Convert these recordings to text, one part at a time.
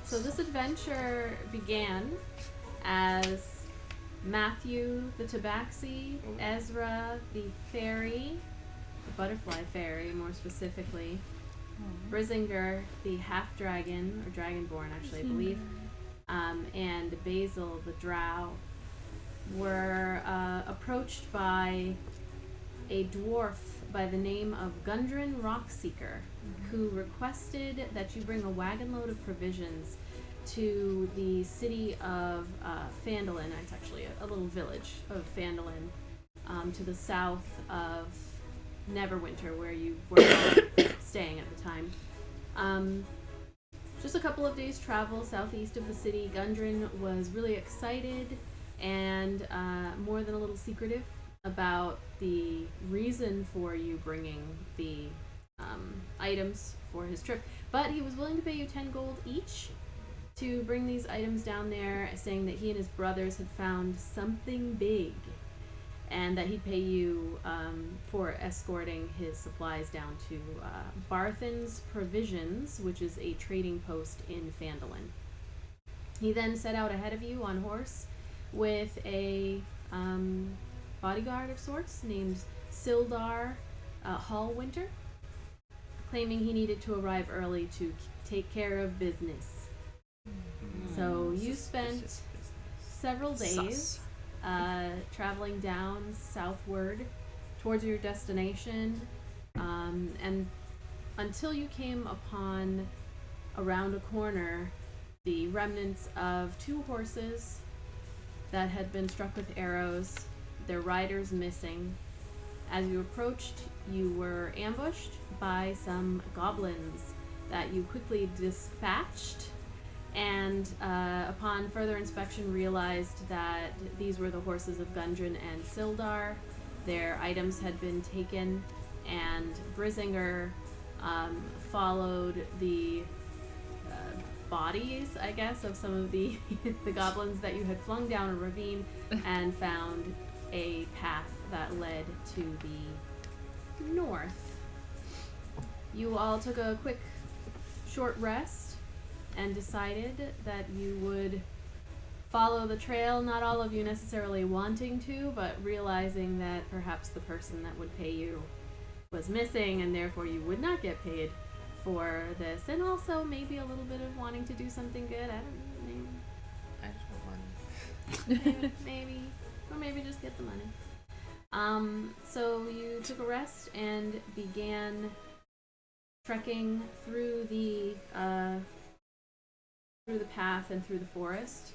So this adventure began as Matthew the Tabaxi, Ezra the fairy, the butterfly fairy more specifically, Brisinger the half-dragon, or dragonborn actually I believe, and Bazil the Drow were approached by a dwarf by the name of Gundren Rockseeker, who requested that you bring a wagon load of provisions to the city of Phandelver. It's actually a little village of Phandelver, to the south of Neverwinter, where you were staying at the time. Just a couple of days' travel southeast of the city. Gundren was really excited and more than a little secretive about the reason for you bringing the items for his trip, but he was willing to pay you 10 gold each to bring these items down there, saying that he and his brothers had found something big and that he'd pay you for escorting his supplies down to Barthen's Provisions, which is a trading post in Phandelver. He then set out ahead of you on horse with a bodyguard of sorts named Sildar Hallwinter, claiming he needed to arrive early to take care of business. So you spent several days traveling down southward towards your destination, and until you came upon, around a corner, the remnants of 2 horses that had been struck with arrows, their riders missing. As you approached, you were ambushed by some goblins that you quickly dispatched, and upon further inspection realized that these were the horses of Gundren and Sildar. Their items had been taken, and Brisinger followed the bodies, I guess, of some of the the goblins that you had flung down a ravine and found a path that led to the north. You all took a quick, short rest and decided that you would follow the trail, not all of you necessarily wanting to, but realizing that perhaps the person that would pay you was missing and therefore you would not get paid for this, and also maybe a little bit of wanting to do something good. I don't know, I just want money. maybe, or maybe just get the money. So you took a rest and began trekking through the path and through the forest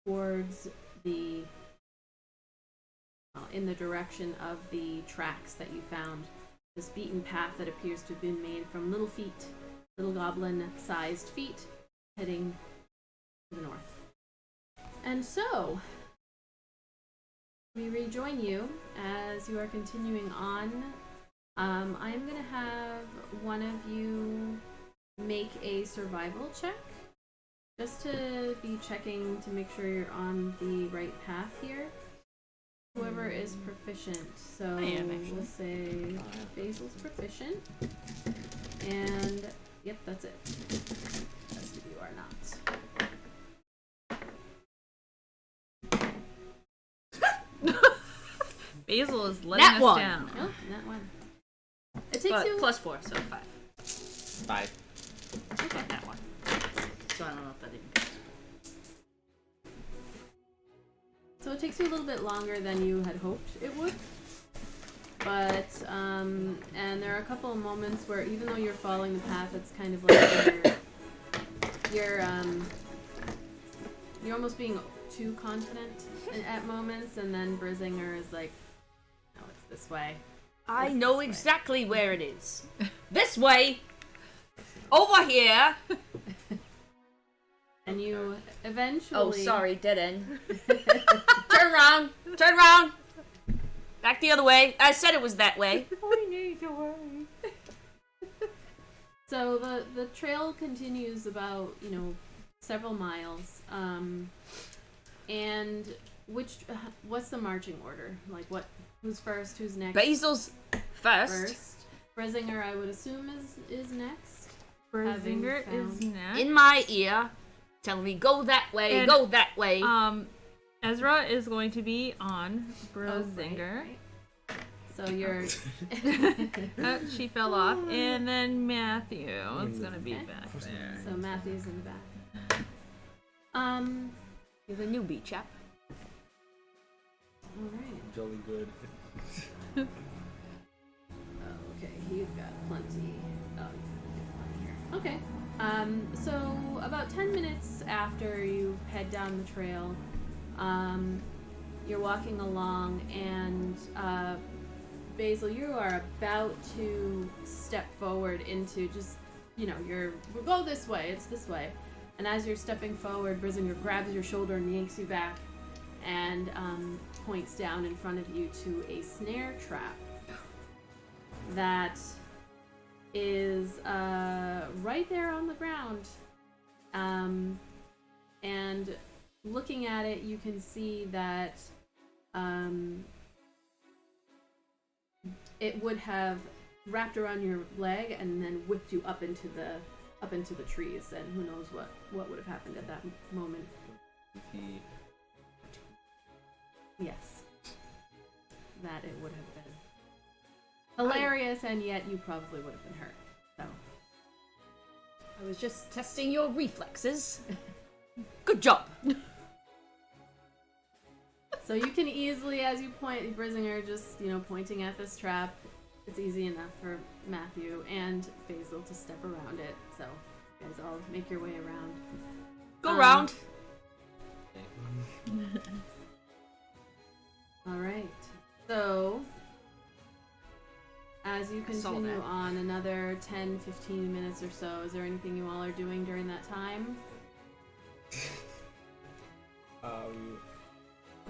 towards the in the direction of the tracks that you found. This beaten path that appears to have been made from little goblin-sized feet, heading to the north. And so, we rejoin you as you are continuing on. I'm going to have one of you make a survival check, just to be checking to make sure you're on the right path here. Whoever is proficient. So I am, actually. we'll say Bazil's proficient. And yep, that's it. The rest of you are not. Basil is letting Nat us one. down. Nope, not one. It takes But you plus 4, so 5. 5. okay. That one. So I don't know if that even counts. So it takes you a little bit longer than you had hoped it would. But and there are a couple of moments where even though you're following the path, it's kind of like you're almost being too confident at moments, and then Brisinger is like, no, it's this way. I It's know this way. exactly where it is. This way! Over here! And you eventually... Oh, sorry, dead end. Turn around! Turn around! Back the other way. I said it was that way. We need to worry. So the trail continues about, several miles. And what's the marching order? Like who's first, who's next? Basil's first. Brisinger, I would assume, is next. Brisinger Having is found- next. In my ear. telling me, go that way, And, go that way. Ezra is going to be on Brisinger. Right. So you're. She fell off. And then Matthew is going to be Okay. back there. So Matthew's in the back. You're the newbie, chap. All right. Jolly good. Okay, you've got plenty. Oh, here. Okay. So about 10 minutes after you head down the trail, you're walking along, and Bazil, you are about to step forward into just, we'll go this way, it's this way. And as you're stepping forward, Brisinger grabs your shoulder and yanks you back and points down in front of you to a snare trap that is right there on the ground. And looking at it, you can see that it would have wrapped around your leg and then whipped you up into the trees, and who knows what would have happened at that moment. Yes, that it would have been hilarious, and yet you probably would have been hurt. So I was just testing your reflexes. Good job. So you can easily, as you point, Brisinger just, pointing at this trap, it's easy enough for Matthew and Bazil to step around it. So you guys all make your way around. Go round. All right. So as you saw continue that. on another 10, 15 minutes or so, is there anything you all are doing during that time? I'm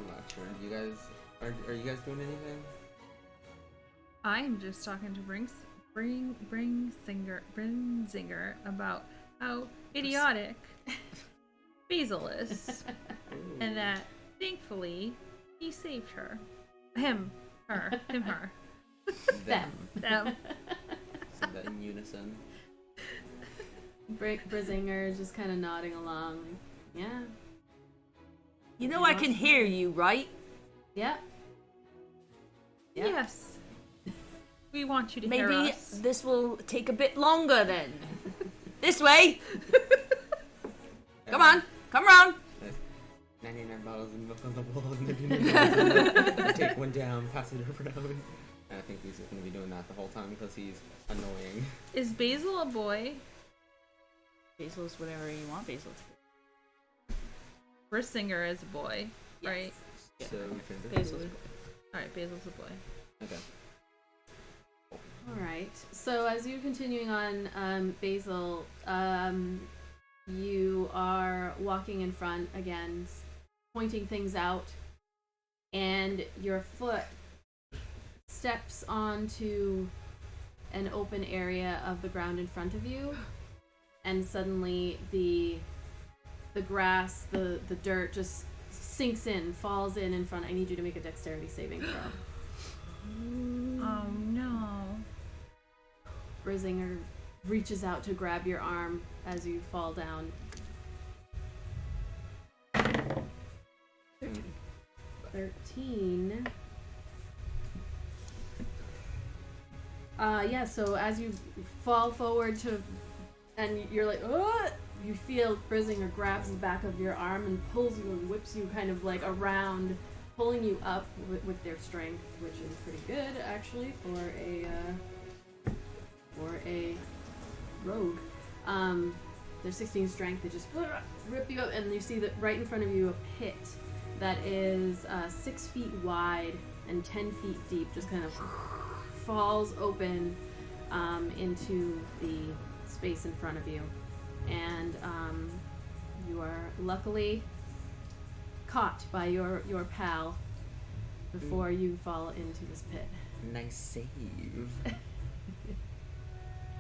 not sure. You guys are you guys doing anything? I'm just talking to Brisinger about how idiotic Bazil is. And that, thankfully, he saved her. Him, her. Them. Them. Said that in unison. Brisinger is just kind of nodding along. Yeah. You know I can hear you, right? Yep. Yep. Yes. We want you to hear Maybe us. this will take a bit longer then. This way. Come on. Come round. 99 bottles in the wall. Take one down, pass it around. And I think he's just going to be doing that the whole time because he's annoying. Is Bazil a boy? Basil's whatever you want Basil to Brisinger is a boy, Yes. right? So gender Basil's fluid? Alright, Basil's a boy. Okay. All right. So as you're continuing on, Bazil, you are walking in front again, pointing things out, and your foot steps onto an open area of the ground in front of you, and suddenly the grass, the dirt just sinks in, falls in front. I need you to make a dexterity saving throw. Oh no. Brisinger reaches out to grab your arm as you fall down. 13. Yeah, so as you fall forward and you're like, oh, you feel Brisinger grabs the back of your arm and pulls you and whips you kind of like around, pulling you up with their strength, which is pretty good actually for a rogue. They're 16 strength. They just rip you up, and you see that right in front of you a pit that is 6 feet wide and 10 feet deep, just kind of falls open into the space in front of you. And you are luckily caught by your pal before you fall into this pit. Nice save.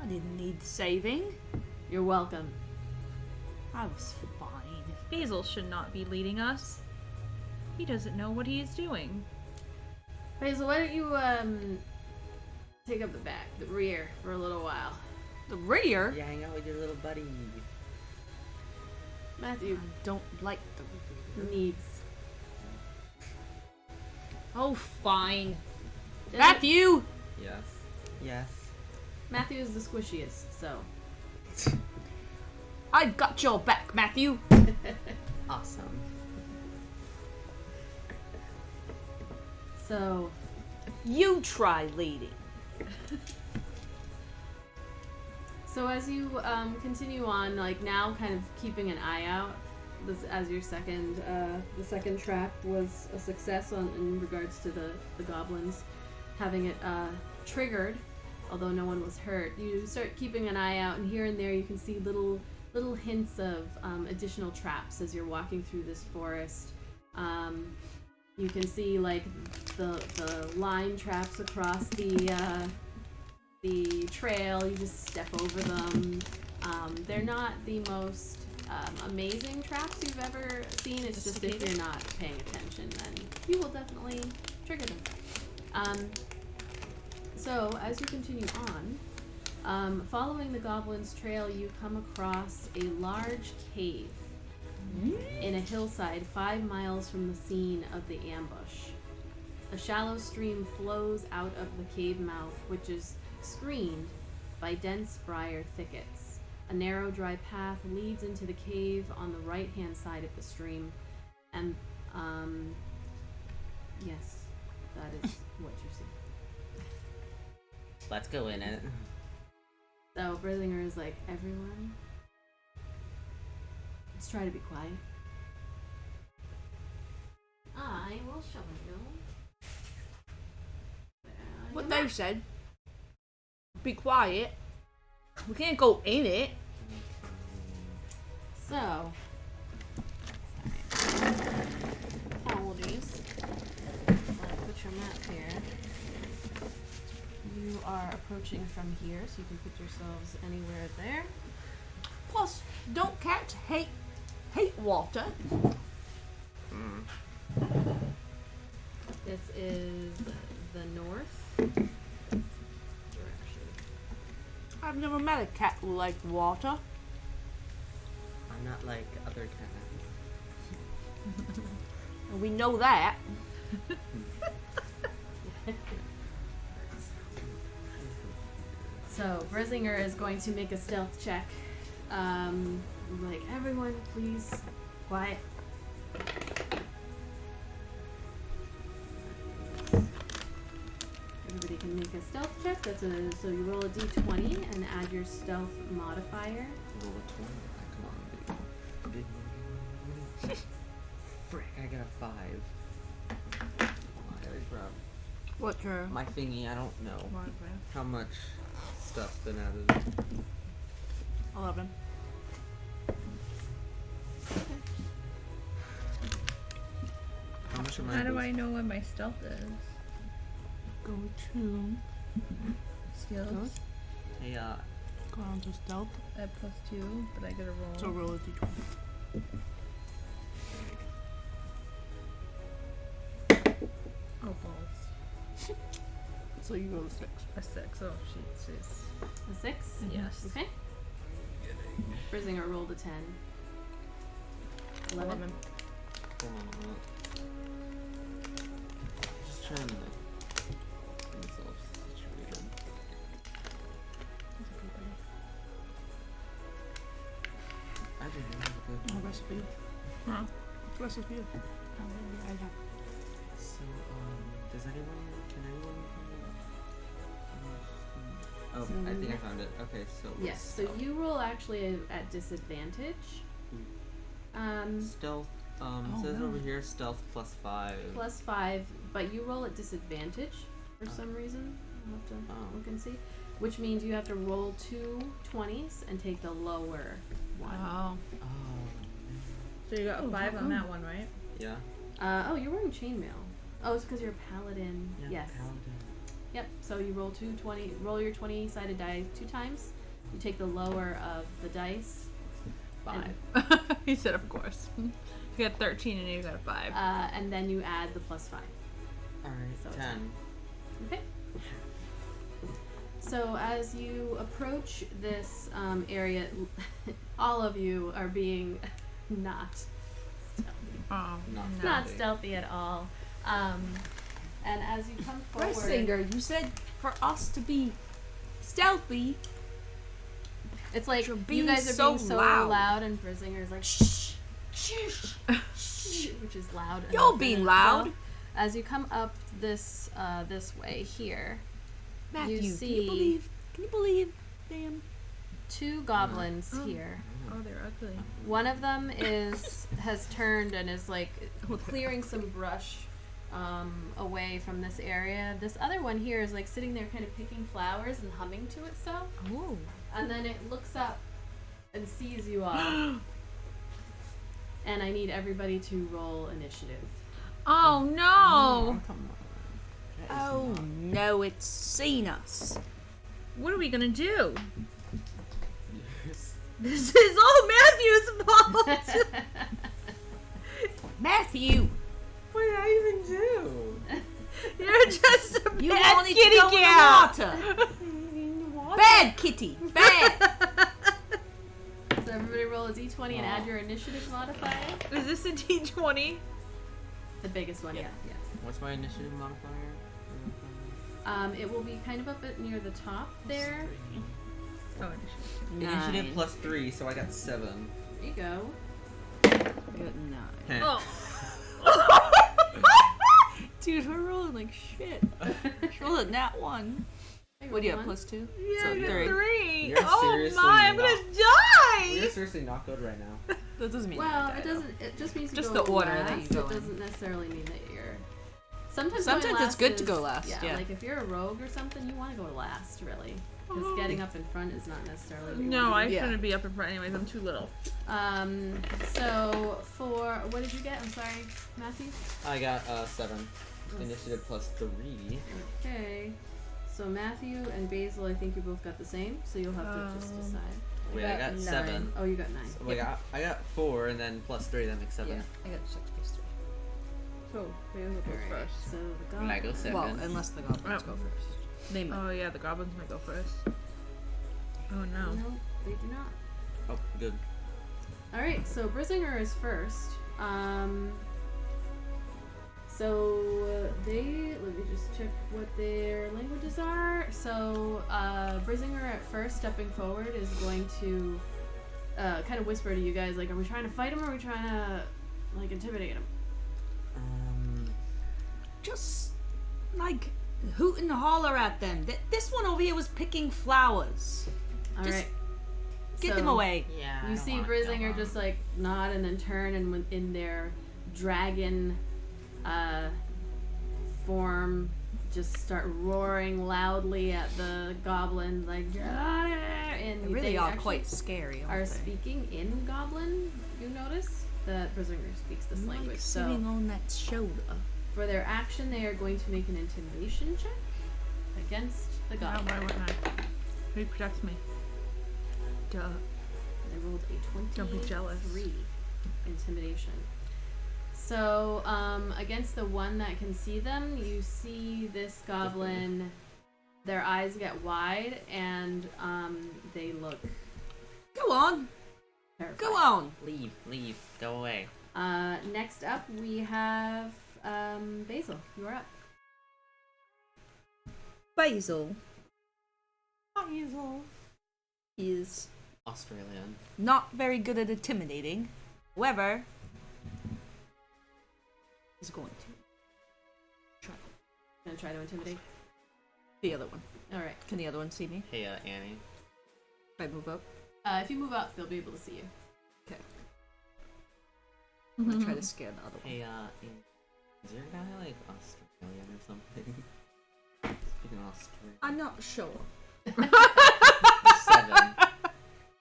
I didn't need saving. You're welcome. I was fine. Bazil should not be leading us. He doesn't know what he is doing. Basil, why don't you take up the rear for a little while? The rear? Yeah, hang out with your little buddy. Matthew I don't like the needs. Oh, fine. Matthew! Yes. Yes. Matthew is the squishiest, so. I've got your back, Matthew. Awesome. So, You try leading. so as you continue on, like now, kind of keeping an eye out. This, as your second, the second trap was a success in regards to the goblins, having it triggered, although no one was hurt. You start keeping an eye out, and here and there you can see little hints of additional traps as you're walking through this forest. You can see like the line traps across the trail. You just step over them. They're not the most amazing traps you've ever seen. It's just if you're not paying attention, then you will definitely trigger them. So as you continue on, following the goblin's trail, you come across a large cave in a hillside 5 miles from the scene of the ambush. A shallow stream flows out of the cave mouth, which is screened by dense briar thickets. A narrow, dry path leads into the cave on the right-hand side of the stream, and yes, that is what you see. Let's go in it. So Brisinger is like, everyone, let's try to be quiet. I will show you. What they said. Be quiet. We can't go in it. So, apologies. I'll put your map here. You are approaching from here, so you can put yourselves anywhere there. Plus, don't cats hate water? This is the north direction. I've never met a cat who liked water. I'm not like other cats. And we know that. So, Brisinger is going to make a stealth check. Like, everyone, please, quiet. Everybody can make a stealth check. So you roll a d20 and add your stealth modifier. Roll a 20. Come on, big. Frick, I got a 5. I gotta grab What's your my thingy. I don't know modifier? how much stuff's been added. 11. How much am I? How do I know what my stealth is? Go to Skills. Hey, go on to stealth. At +2, but I get a roll. So roll a d20. Oh, balls. So you roll a 6. A 6. Oh, she's. A 6? Yes. Okay. Brisinger rolled a 10. 11. Just trying to get myself situated. I didn't have a good Recipe. Huh? Recipe. I have. So, does anyone, can anyone? Oh, So I think I you- found it. Okay, so. Yes, so stealth. you roll actually at disadvantage. Stealth, Oh, says no. over here, stealth +5. Plus 5, but you roll at disadvantage for Oh. some reason. I'll have to Oh. look and see. Which means you have to roll 2 20s and take the lower one. Oh. Oh, So you got a 5 on that one, right? yeah. Oh, you're wearing chainmail. Oh, it's because you're a paladin. Yeah, Yes. Paladin. Yep. So you roll 20. Roll your 20-sided die 2 times. You take the lower of the dice. 5. He said, of course. You got 13 and you got a 5. And then you add the +5. Alright, So it's 10. Okay. So as you approach this area, all of you are being not stealthy. Oh, Not stealthy at all. And as you come forward, Brisinger, you said for us to be stealthy. it's like You're you being guys are so being so loud. loud, and Brisinger's like shh, shh, shh, which is loud. You're enough in being itself. loud. As you come up this way here, Matthew, see- can you believe them? 2 goblins here. Oh, they're ugly. One of them has turned and is like clearing some brush away from this area. This other one here is like sitting there kind of picking flowers and humming to itself. Oh. And then it looks up and sees you all. And I need everybody to roll initiative. Oh no! Come on. That is Oh not- no, it's seen us. What are we gonna do? Yes. This is all Matthew's fault. Matthew, What did I even do? You're just a you bad wanted kitty to go cat. in the water. Bad kitty, bad. So everybody roll a d20 and add your initiative modifier. Is this a D20? The biggest one, yeah. What's my initiative modifier? It will be kind of up at near the top there. Oh, initiative. Initiative plus 3, so I got 7. There you go. Good night. Heh. Oh. Dude, we're rolling like shit. She's rolling that one. There you What do you go, have, one. +2? Yeah, So I got 3. 3. You're Oh seriously my, I'm gonna We're die! seriously not good right now. That doesn't mean Well, you it die, doesn't. It just means you Just go the order last. that you go It in. doesn't necessarily mean that you're. Sometimes Sometimes going it's last good to is- go last, yeah. Like if you're a rogue or something, you want to go last, really, because getting up in front is not necessarily. what you No, wanna I do. Yeah. shouldn't be up in front anyways. I'm too little. So for what did you get? I'm sorry, Matthew. I got 7. Initiative plus 3. Okay. So Matthew and Bazil, I think you both got the same. So you'll have to just decide. Wait, I got 9. 7. Oh, you got 9. So I got 4 and then plus 3, that makes 7. Yeah, I got 6 plus 3. So, Basil goes Alright, first. so the And I go goblin. second. Well, unless the goblins Oh. go first. They might. Oh yeah, the goblins might go first. Oh no. No, they do not. Oh, good. All right, so Brisinger is first. So they let me just check what their languages are. So Brisinger at first, stepping forward, is going to kind of whisper to you guys, like, "Are we trying to fight him, or are we trying to like intimidate him?" Just, like, hoot and holler at them. This one over here was picking flowers. All Just right, Get so them away. Yeah. You see Brisinger just like nod and then turn, and in their dragon form, just start roaring loudly at the goblin, like, "Ah!" and They really they are actually quite scary, aren't are they? speaking in Goblin. You notice that Brisinger speaks this language. Like So sitting on that shoulder. for their action, they are going to make an intimidation check against the No, goblin. why wouldn't I? Who protects me? Duh. They rolled a Don't be jealous. 23 intimidation. So, against the one that can see them, you see this goblin, their eyes get wide, and they look Go on. terrified. Go on. Leave. Go away. Next up, we have Bazil. You are up. Basil is Australian. not very good at intimidating. However, he's going to try Gonna try to intimidate. the other one. All right. Can the other one see me? Hey, Annie. If I move up, If you move up, they'll be able to see you. I'm gonna try to scare the other one. Hey, is your guy like Australian or something? Speaking of Australian. I'm not sure. 7.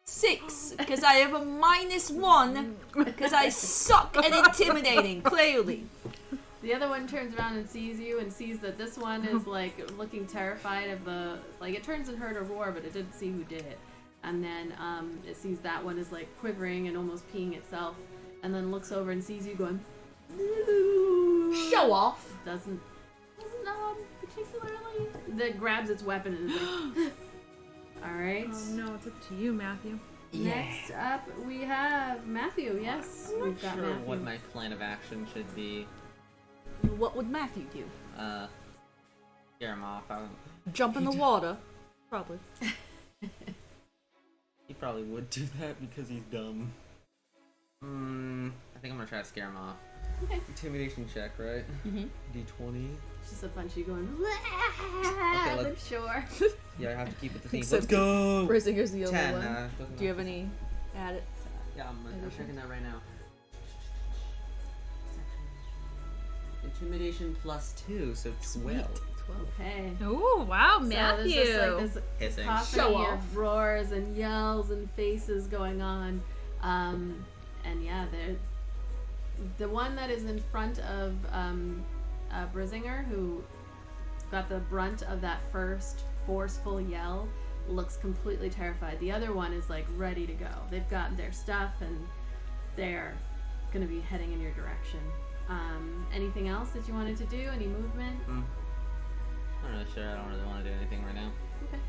6, because I have a -1, because I suck at intimidating, clearly. The other one turns around and sees you, and sees that this one is like looking terrified of the, like, it turns and heard a roar, but it didn't see who did it. And then it sees that one is like quivering and almost peeing itself, and then looks over and sees you going. Show off. Doesn't particularly. That grabs its weapon and is like. All right. Oh no, it's up to you, Matthew. Next up, we have Matthew. Yes, I'm we've not got sure Matthew. what my plan of action should be. What would Matthew do? Scare him off. I don't... Jump in the water. Probably. He probably would do that because he's dumb. I think I'm gonna try to scare him off. Okay. Intimidation check, right? Mm-hmm. D20. It's just a bunch of you going, Okay, the let's- shore. Yeah, I have to keep it the theme. Except Let's go! Brisinger's the only 10. one. Doesn't Do you have matter. any added? Yeah, I'm Addition? checking that right now. Intimidation +2, so 12. Okay. Oh wow, So Matthew. there's just like this Hissing. cacophony Show off. of roars and yells and faces going on. And yeah, the one that is in front of Brisinger, who got the brunt of that first forceful yell, looks completely terrified. The other one is like ready to go. They've gotten their stuff and they're gonna be heading in your direction. Anything else that you wanted to do? Any movement? I'm not really sure. I don't really want to do anything right now. Okay.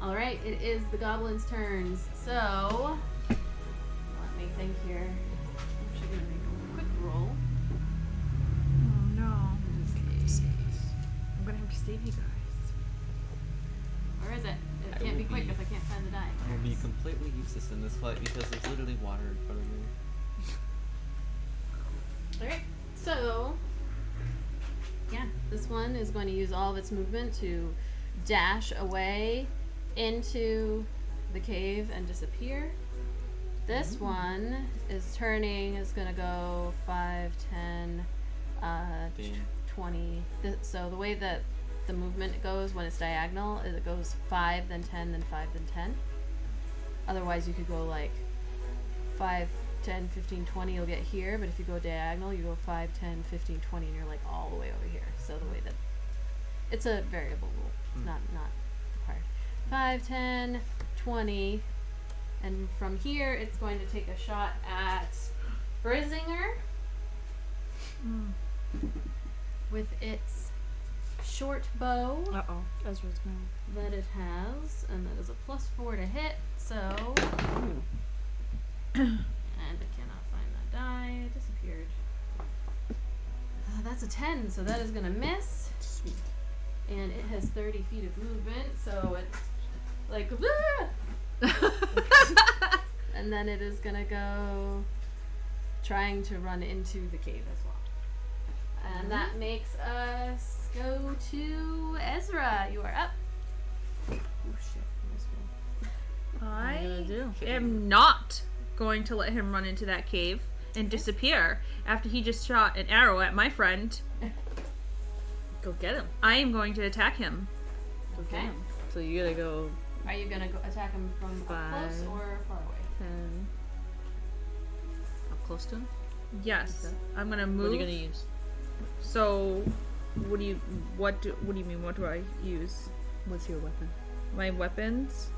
Alright, it is the goblins' turns. So, let me think here. I'm actually going to make a quick roll. Oh no. I'm gonna have to save you guys. Where is it? It I can't will be quick be- if I can't find the die. I will be completely useless in this fight because there's literally water in front of me. Alright, so, yeah, this one is going to use all of its movement to dash away into the cave and disappear. This one is turning, is going to go 5, 10, 20. So the way that the movement goes when it's diagonal is it goes 5, then 10, then 5, then 10. Otherwise you could go like 5, 10, 15, 20, you'll get here, but if you go diagonal, you go 5, 10, 15, 20, and you're like all the way over here. So the way that it's a variable rule, not required. 5, 10, 20, and from here it's going to take a shot at Brisinger with its short bow Uh-oh. Ezra's now. that it has, and that is a +4 to hit. So. And I cannot find that die. It disappeared. That's a 10, so that is going to miss. Sweet. And it has 30 feet of movement, so it's like... and then it is going to go trying to run into the cave as well. And that makes us go to Ezra. You are up. Oh shit. I gonna do? am not going to let him run into that cave and disappear after he just shot an arrow at my friend. Go get him. I am going to attack him. Go get Okay. him. So you gotta go Are you going to go attack him from up close 5. or far away? 10. Up close to him? Yes, Okay. I'm gonna What move. are you gonna use? So, what do you mean? What do I use? What's your weapon? My weapons?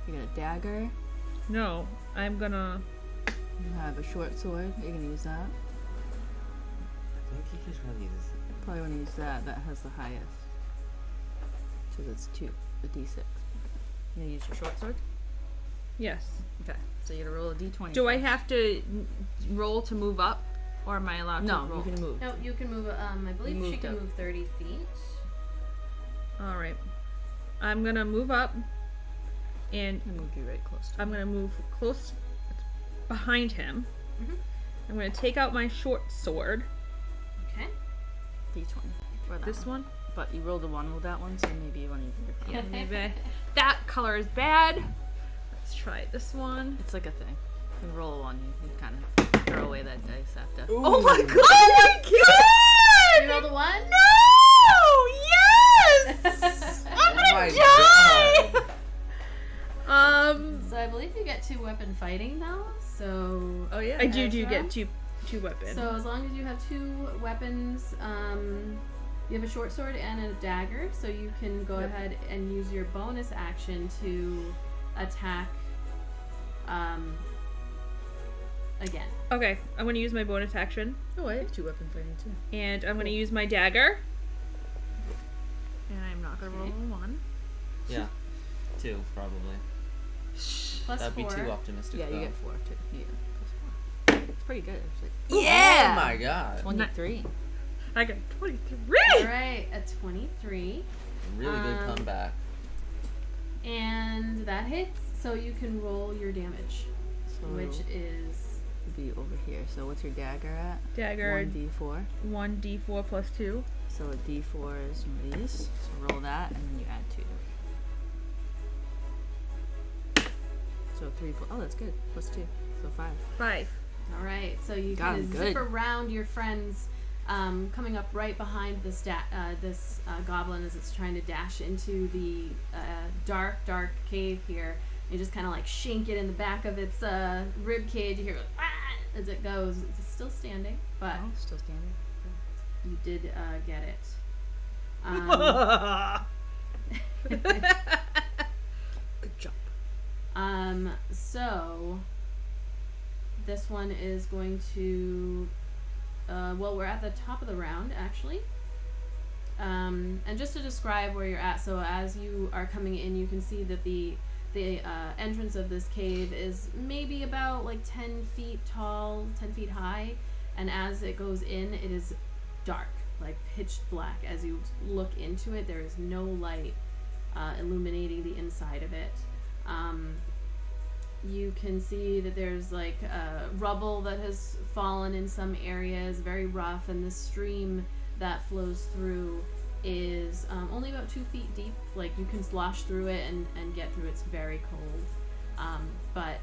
You got a dagger. No, I'm gonna. You have a short sword. You're gonna use that. I think he just really uses Probably want to use that. That has the highest. So that's 2. The D6. You gonna use your short sword? Yes. Okay. So you gotta roll a D20. Do I have to roll to move up, or am I allowed to No, roll? you can move. No, you can move. I believe You she moved can up. move 30 feet. All right. I'm gonna move up, and I moved you right close to I'm gonna move close behind him. Mhm. I'm gonna take out my short sword. Okay. D20. Or that This one. But you rolled a 1 with that one, so maybe you want to use a different one. Maybe that color is bad. Let's try this one. It's like a thing. You can roll a 1, you kind of throw away that dice after. Oh my god! Oh my god! You rolled a 1? No! Yes! I'm my gonna die! So I believe you get 2 weapon fighting though. So Oh yeah. I do Ezra? get two weapons. So as long as you have 2 weapons, you have a short sword and a dagger, so you can go ahead and use your bonus action to attack again. Okay, I'm gonna use my bonus action, Oh, I have 2 weapon fighting too. and I'm gonna use my dagger. And I'm not gonna roll a 1. Yeah. 2, probably. Plus That'd 4. be too optimistic. Yeah, you though. get 4 too. Yeah, plus 4. It's pretty good actually. Yeah. Oh my god. 23. I got 23. Alright, a 23. Really good comeback. And that hits, so you can roll your damage, So which is... be over here. So what's your dagger at? Dagger 1d4. 1d4 plus 2. So a d4 is one of these. So roll that, and then you add 2. So 3. Oh, that's good. Plus 2. So 5. 5. Alright, so you Got kind of him zip good. around your friends, coming up right behind this goblin as it's trying to dash into the dark cave here. You just kind of like shink it in the back of its rib cage. You hear it, ah, as it goes. It's still standing, but Oh, still standing. you did get it. Good job. So this one is going to well, we're at the top of the round actually. And just to describe where you're at, so as you are coming in, you can see that the entrance of this cave is maybe about like 10 feet tall, 10 feet high, and as it goes in, it is dark, like pitch black. As you look into it, there is no light illuminating the inside of it. You can see that there's like rubble that has fallen in some areas, very rough, and the stream that flows through is only about 2 feet deep. Like you can slosh through it and get through. It's very cold, but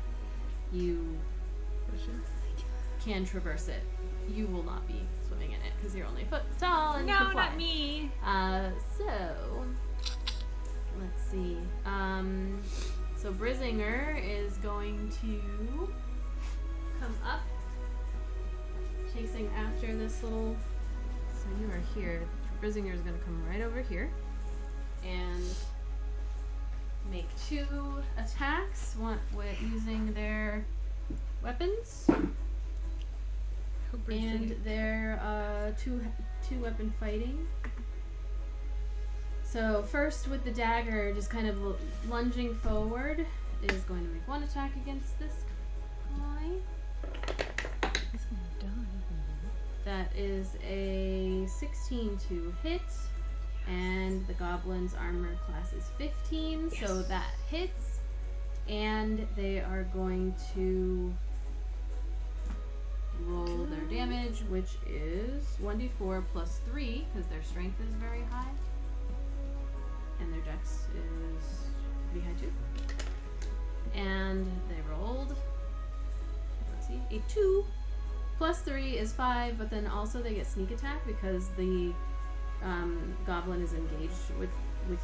you can traverse it. You will not be swimming in it because you're only a foot tall and you can No, fly. not me. So let's see. So Brisinger is going to come up, chasing after this little. So you are here. Brisinger is going to come right over here and make 2 attacks. One with using their weapons and their two weapon fighting. So first with the dagger, just kind of lunging forward, is going to make 1 attack against this guy. That is a 16 to hit, and the goblin's armor class is 15, so that hits. And they are going to roll their damage, which is 1d4 plus 3, because their strength is very high. And their dex is pretty high too. And they rolled, let's see, a 2 plus 3 is 5, but then also they get sneak attack because the goblin is engaged with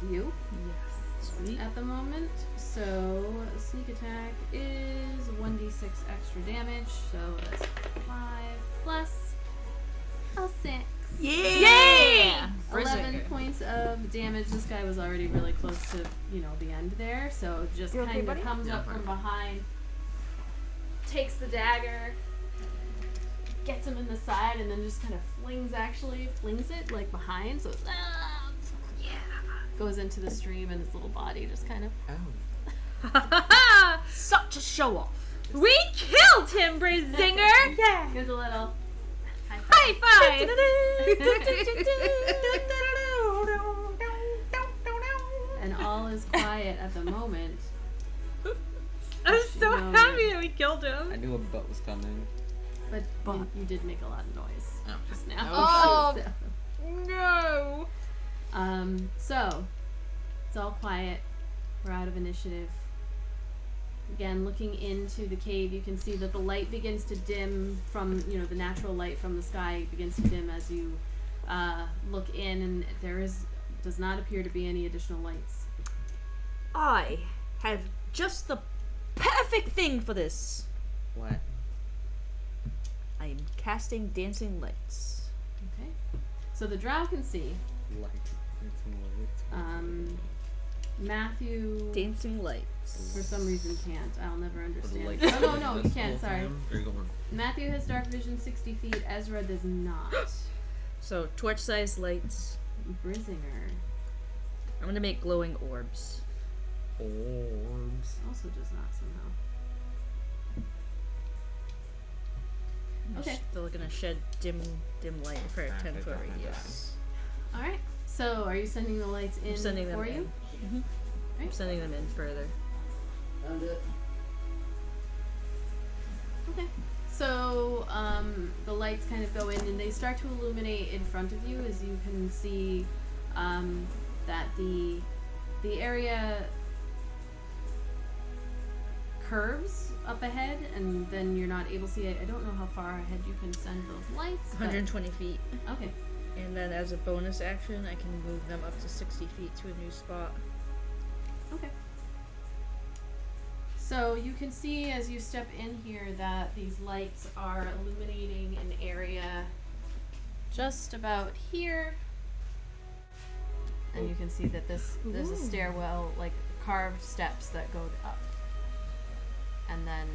you. Yes. Sweet. At the moment. So sneak attack is 1d6 extra damage, so that's 5 plus a 6. Yeah! 11 points of damage. This guy was already really close to, the end there, so just You okay, kind of buddy? comes up from behind, takes the dagger, gets him in the side, and then just kind of flings it like behind, so goes into the stream, and his little body just kind of. Ow. Such a show off. We killed him, Brisinger! Yeah! Gives a little High five! and all is quiet at the moment. I'm so No. happy that we killed I him. knew a boat was coming. But you did make a lot of noise Oh. just now. Oh. So, No! so it's all quiet. We're out of initiative. Again, looking into the cave, you can see that the light begins to dim from, the natural light from the sky begins to dim as you look in, and does not appear to be any additional lights. I have just the perfect thing for this. What? I am casting dancing lights. Okay. So the Drow can see. Light. It's more. Matthew, Dancing lights. for some reason, can't. I'll never understand. light Oh, no, you can't. Sorry. There you go. Matthew has dark vision 60 feet. Ezra does not. So torch-sized lights. Brisinger. I'm gonna make glowing orbs. Orbs. Also does not somehow. Okay. Still gonna shed dim light for a 10-foot radius. All right. So, are you sending the lights in I'm sending them for in. you? I'm sending them in further. Found it. Okay. So, the lights kind of go in and they start to illuminate in front of you as you can see that the area curves up ahead, and then you're not able to see it. I don't know how far ahead you can send those lights. but- 120 feet. Okay. And then as a bonus action, I can move them up to 60 feet to a new spot. Okay. So you can see as you step in here that these lights are illuminating an area just about here. And you can see that there's a stairwell, like carved steps that go up. And then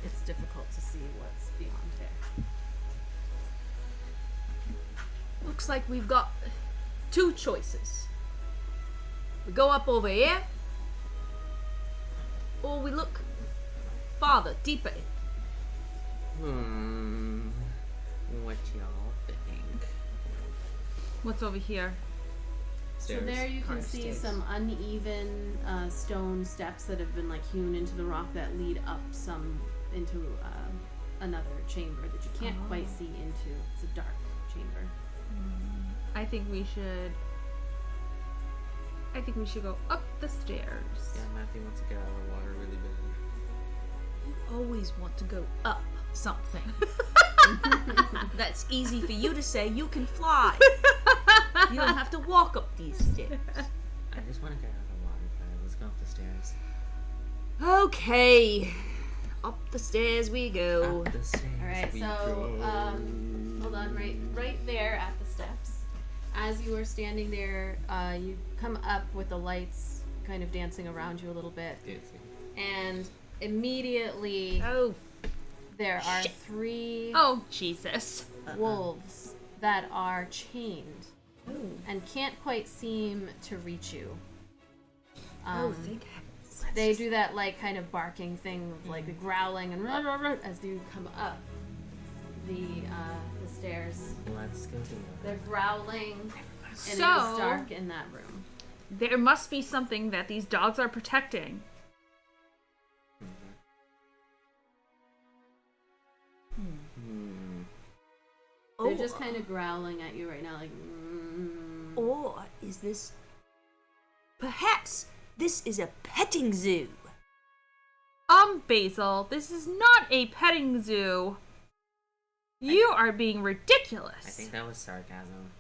it's difficult to see what's beyond there. Looks like we've got two choices. We go up over here, or we look farther, deeper in. What y'all think? What's over here? So there you can see some uneven stone steps that have been like hewn into the rock that lead up some into another chamber that you can't quite see into. It's a dark chamber. I think we should go up the stairs. Yeah, Matthew wants to get out of the water really bad. You always want to go up something. That's easy for you to say. You can fly. You don't have to walk up these stairs. I just want to get out of the water, guys. Let's go up the stairs. Okay. Up the stairs we go. Up the stairs. All right, we so go. hold on, right there at the steps. As you are standing there, you come up with the lights kind of dancing around you a little bit, Dancing. and immediately Oh. there are 3 Oh, Jesus. wolves that are chained and can't quite seem to reach you. Thank heavens. They do that like kind of barking thing of like growling and rah, rah, rah, as you come up the stairs. Let's go together. They're growling, and it is So- dark in that room. There must be something that these dogs are protecting. They're just kind of growling at you right now, like. Or is this... Perhaps this is a petting zoo. Basil, this is not a petting zoo. You are being ridiculous. I think that was sarcasm.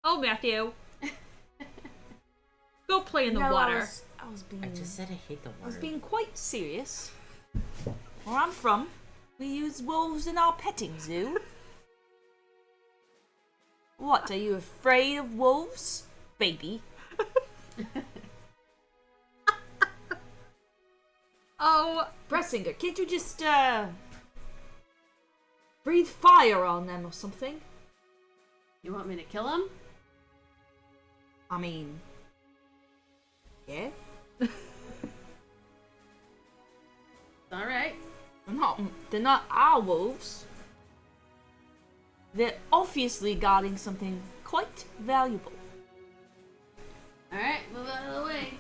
Oh, Matthew. Go play in the No, water. I was being... I just said I hate the water. I was being quite serious. Where I'm from, we use wolves in our petting zoo. What, are you afraid of wolves, baby? Oh, Brisinger, can't you just, breathe fire on them or something? You want me to kill him? I mean... Yeah? All right. They're not our wolves. They're obviously guarding something quite valuable. All right, move out of the way.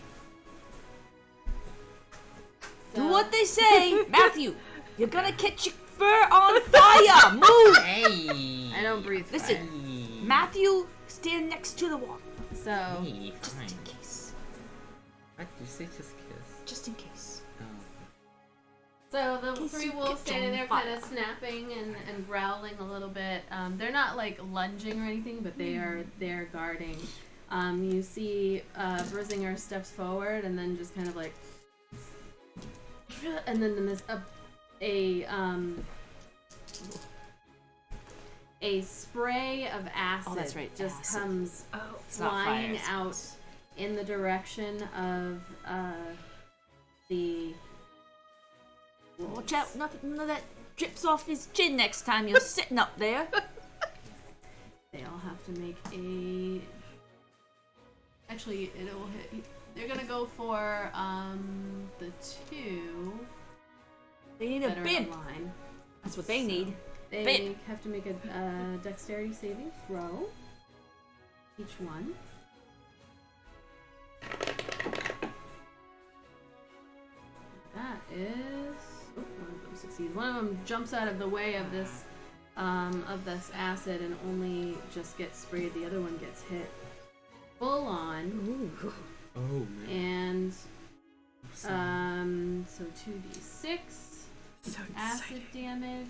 Do what they say, Matthew. You're gonna catch your fur on fire. Move. Hey! I don't breathe Listen, fire. Matthew, stand next to the wall, So Hey, just fine. in case. What did you say? Just kiss. Just in case. So the Case 3 you wolves get standing on there fire. kind of snapping and growling a little bit. They're not like lunging or anything, but they're guarding. You see Brisinger steps forward and then just kind of like, and then there's a spray of acid that's right, just acid. comes It's not fire, flying it's out in the direction of the Watch out, none of that drips off his chin next time you're sitting up there. They all have to make a. Actually, it'll hit They're gonna go for the two They need a that are in bib. line. That's what they need. They Bib. have to make a dexterity saving throw. Each one. That is. Oh, one of them succeeds. One of them jumps out of the way of this acid and only just gets sprayed. The other one gets hit full on. Oh man. And so 2d6 So acid damage.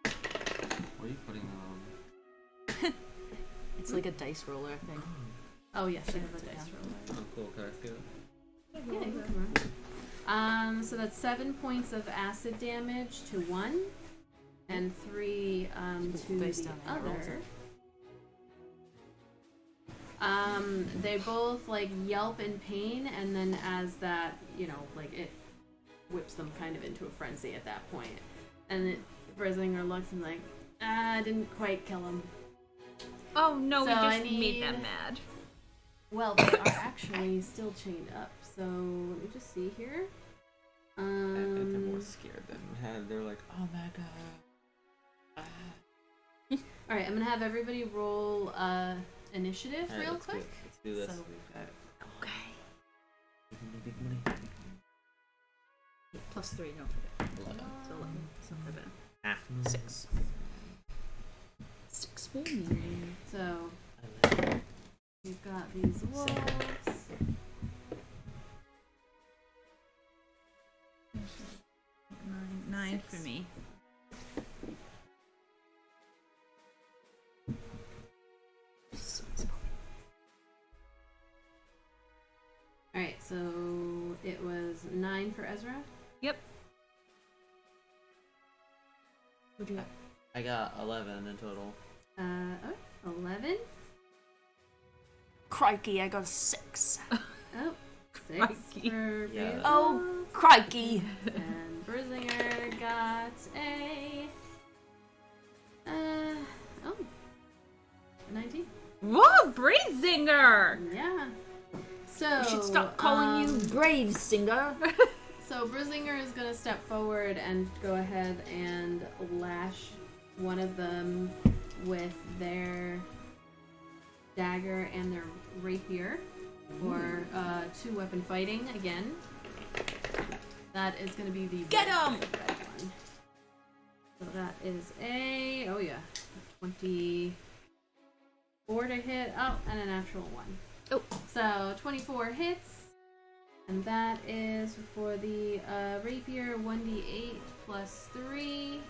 What are you putting on? It's like a dice roller thing. Oh yes, I have a dice roller. Oh, cool. Can I see that? Yeah, you can roll. So that's 7 points of acid damage to one, and 3 to Face the down and rolls other. They both like yelp in pain, and then as that, like it whips them kind of into a frenzy at that point. And Brisinger looks and like, I didn't quite kill him. Oh no, So we I just made need- them mad. Well, they are actually still chained up. So let me just see here. I think they're more scared than mad. They're like, oh my god. All right, I'm gonna have everybody roll initiative Alright, real let's quick. Let's do this. So we've got Okay. Big money. Plus 3, don't forget. 11. So 11. It's not that bad. Ah. 6. 6 for me. so we've got these wolves. 9 6. for me. All right, so it was 9 for Ezra. Yep. What'd you got? I got 11 in total. 11. Crikey, I got a 6. Oh, 6 Crikey. for Yeah. Bazil. Oh, crikey. And Brisinger got a 19. Whoa, Brisinger! Yeah. So We should stop calling you Brave Singer. So Brisinger is gonna step forward and go ahead and lash one of them with their dagger and their rapier for 2-weapon fighting again. That is gonna be the Get red 'em! one. So that is a 24 to hit. Oh, and a natural 1. Oh. So 24 hits. And that is for the rapier, 1d8 plus 3.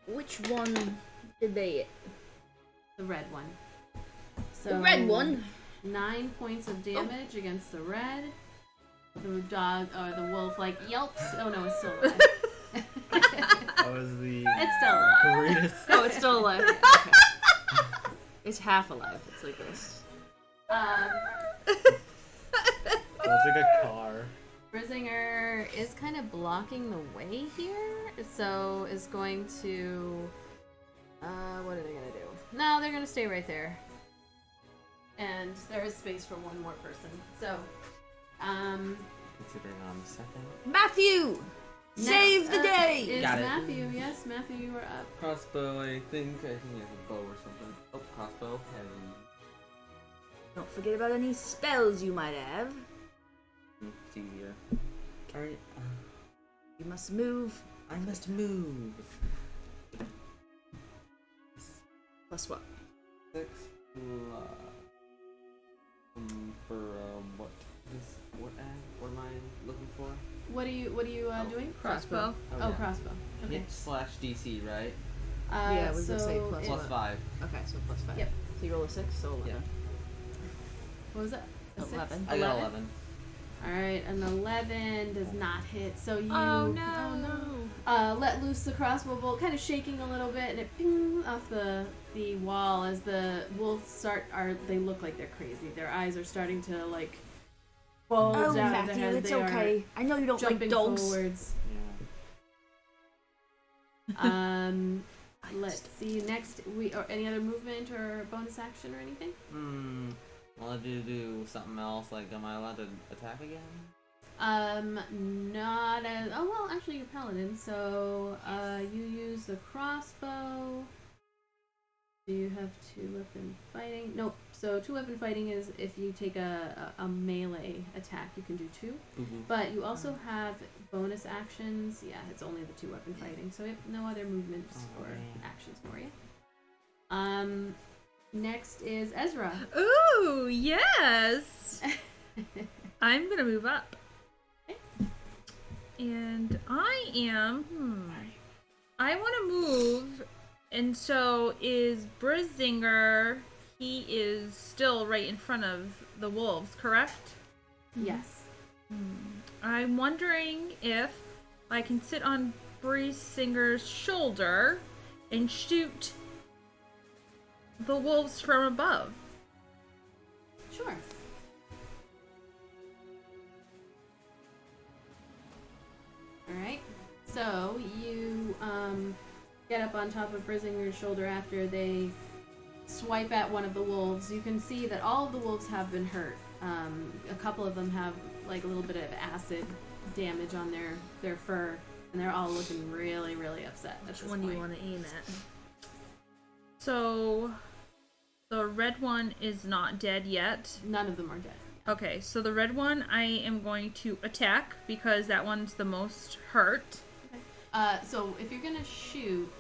Which one did they hit? The red one. So The red one? 9 points of damage against the red. The dog, or the wolf, like yelps. Oh no, it's still alive. That was the It's still alive. greatest. Oh, it's still alive. Okay. It's half alive. It's like this. That's like a car. Brisinger is kind of blocking the way here, so is going to. What are they gonna do? No, they're gonna stay right there. And there is space for one more person. So, Considering I'm second. Matthew! Save the next up day! Is Got it. Matthew? Yes, Matthew, you are up. Crossbow, I think he has a bow or something. Oh, crossbow, heavy. Don't forget about any spells you might have. It's easier. Alright, You must move. I must move. Plus what? 6 for what? What am I looking for? What are you doing? Crossbow. Oh, yeah. crossbow. Okay. Hit slash DC, right? Yeah, what does it say? so Plus it- Plus 5. Okay, so plus 5. Yep. So you roll a 6, so 11. Yeah. What was it? A 6? 11. I got 11. Alright, an 11 does not hit, so you Oh no. let loose the crossbow bolt, kind of shaking a little bit, and it ping off the wall as the wolves they look like they're crazy. Their eyes are starting to like bulge Oh, out of their Matthew, head. it's They are okay. I know you don't jumping like dogs. forwards. Yeah. Let's see. Next, or any other movement or bonus action or anything? Wanted to do something else, like am I allowed to attack again? Not as... Oh, well, actually you're Paladin, so, you use the crossbow. Do you have 2-weapon fighting? Nope. So 2-weapon fighting is if you take a melee attack, you can do 2. Mm-hmm. But you also have bonus actions. Yeah, it's only the 2-weapon fighting, so we have no other movements or actions for you. Next is Ezra. Ooh, yes! I'm gonna move up. Okay. And I want to move, and so is Brisinger. He is still right in front of the wolves, correct? Yes. I'm wondering if I can sit on Brisinger's shoulder and shoot the wolves from above. Sure. Alright. So you get up on top of Brisinger's shoulder after they swipe at one of the wolves. You can see that all of the wolves have been hurt. A couple of them have like a little bit of acid damage on their fur, and they're all looking really, really upset at this Which one point. do you want to aim at? So the red one is not dead yet. None of them are dead. Okay, so the red one I am going to attack because that one's the most hurt. So if you're gonna shoot,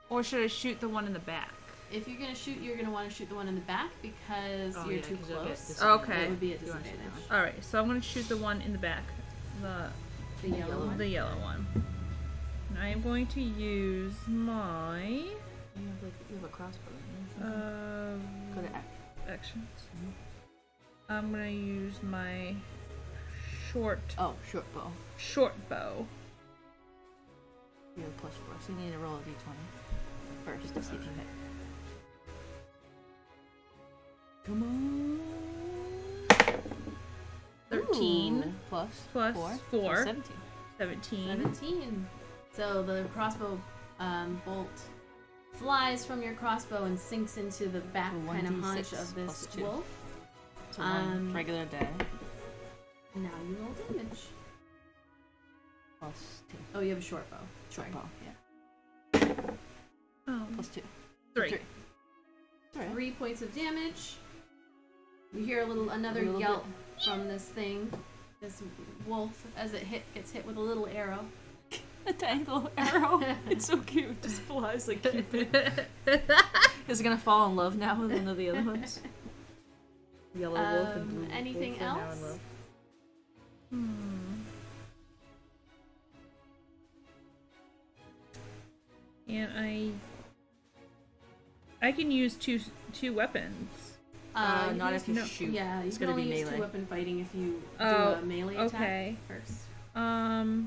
Or should I shoot the one in the back? if you're gonna shoot, you're gonna want to shoot the one in the back because Oh, you're yeah, too 'cause you'll get close. disadvantage. Okay. It would be a You wanna shoot that disadvantage. one? Alright, so I'm going to shoot the one in the back. The The yellow one. yellow one. And I am going to use my You have a crossbow. Go to act. actions. I'm going to use my short Oh, short bow. bow. You have +4, so you need to roll a d20 first to see if you hit. Come on. 13 Ooh, plus plus 4. 4. 17. 17. 17. So the crossbow bolt flies from your crossbow and sinks into the back For kind of 1d6 haunch of this plus 2. wolf. So one regular die Now you roll damage. plus 2. Oh, you have a short bow. Short Sorry. bow, yeah. Plus 2. 3. 3. Alright. 3 points of damage. You hear another A little yelp from this thing, this wolf, as it gets hit with a little arrow. A tiny little arrow. It's so cute. It just flies like Cupid. Is it gonna fall in love now with one of the other ones? Yellow wolf and blue Anything wolf are now in else? love. And I can use two weapons. Not if you no, shoot. Yeah, you It's can gonna only be use melee. 2-weapon fighting if you do Oh, a melee attack okay. first. Oh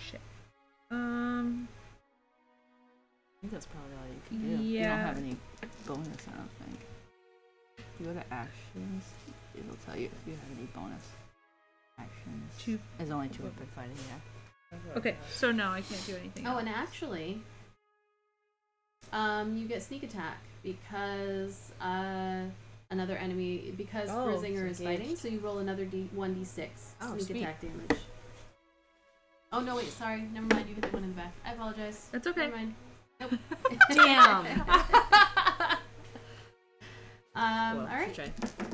shit. I think that's probably all you can do. You Yeah. don't have any bonus, I don't think. If you go to actions, it'll tell you if you have any bonus actions. There's only 2-weapon fighting, yeah. Okay, so no, I can't do anything Oh, else. and actually, you get sneak attack because another enemy, because Oh, Brisinger it's is fighting, engaged. so you roll another 1d6 Oh, sneak sweet. attack damage. Oh no, wait, sorry, never mind. You hit the one in the back. I apologize. That's okay. Never mind. Nope. Damn! All Well, right. try.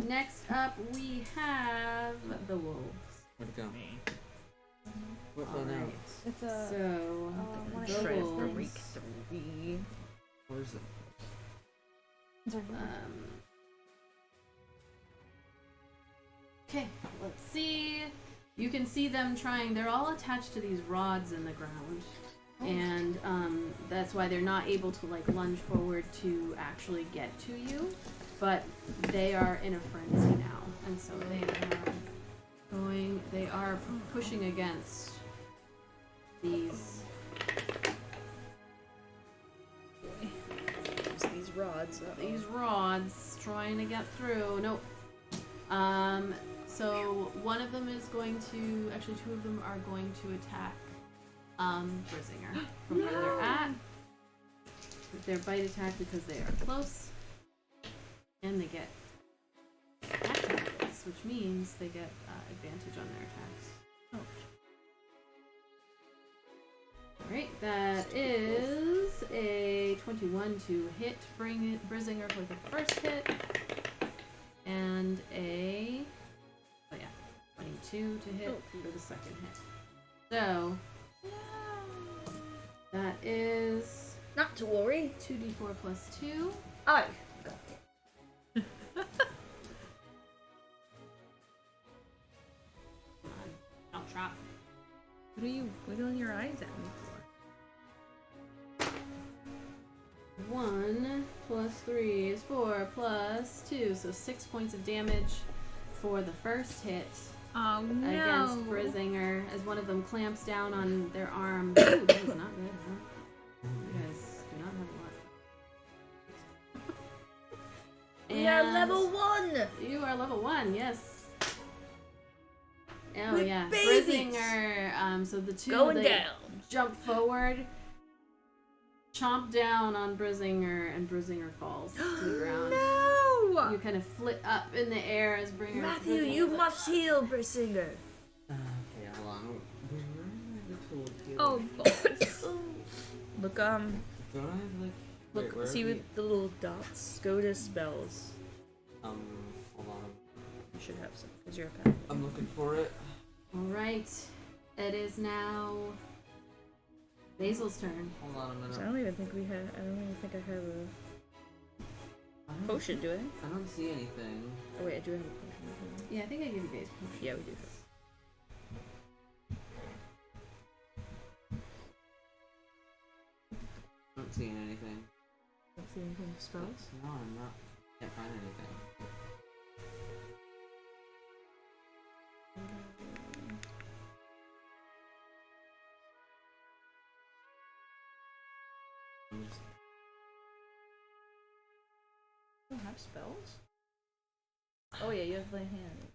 Next up, we have the wolves. Where'd it go? What All now? right. It's So one the Shred wolves. freak 3. Where's it? Okay, let's see. You can see them trying. They're all attached to these rods in the ground, and that's why they're not able to like lunge forward to actually get to you. But they are in a frenzy now, and so they are going. They are pushing against these. These rods. These rods trying to get through. Nope. So one of them is going to, actually 2 of them are going to attack Brisinger from where they're at. with their bite attack because they are close. And they get attack tactics, which means they get advantage on their attacks. Alright, that is a 21 to hit Brisinger for the first hit. And a 22 to hit for the second hit. So that is Not to worry. 2d4 plus 2. I got it. I'll trap. What are you wiggling your eyes at me for? 1 plus 3 is 4 plus 2, so 6 points of damage for the first hit Oh no! against Brisinger as one of them clamps down on their arm. Ooh, that is not good, huh? You guys do not have a lot. We are level 1! You are level 1, yes. Oh We're yeah, babies. Brisinger. So the two Going they down. jump forward, chomp down on Brisinger, and Brisinger falls to the ground. No! You kind of flit up in the air as Matthew, you must heal Brisinger. Okay, hold on. Where are the tools here? Oh, balls. Look, Don't I have, like... look, wait, where see are with the little dots. Go to spells. Hold on. You should have some, because you're a paladin. I'm looking for it. Alright, it is now Bazil's turn. Hold on a minute. So I don't even think I have a potion, do I? I don't see anything. Oh wait, I do have a potion. Yeah, I think I give you guys potion. Yeah, we do. I don't see anything. Don't see anything with spells? No, I'm not. Can't find anything. I'm just... You don't have spells? Oh yeah, you have lay hand.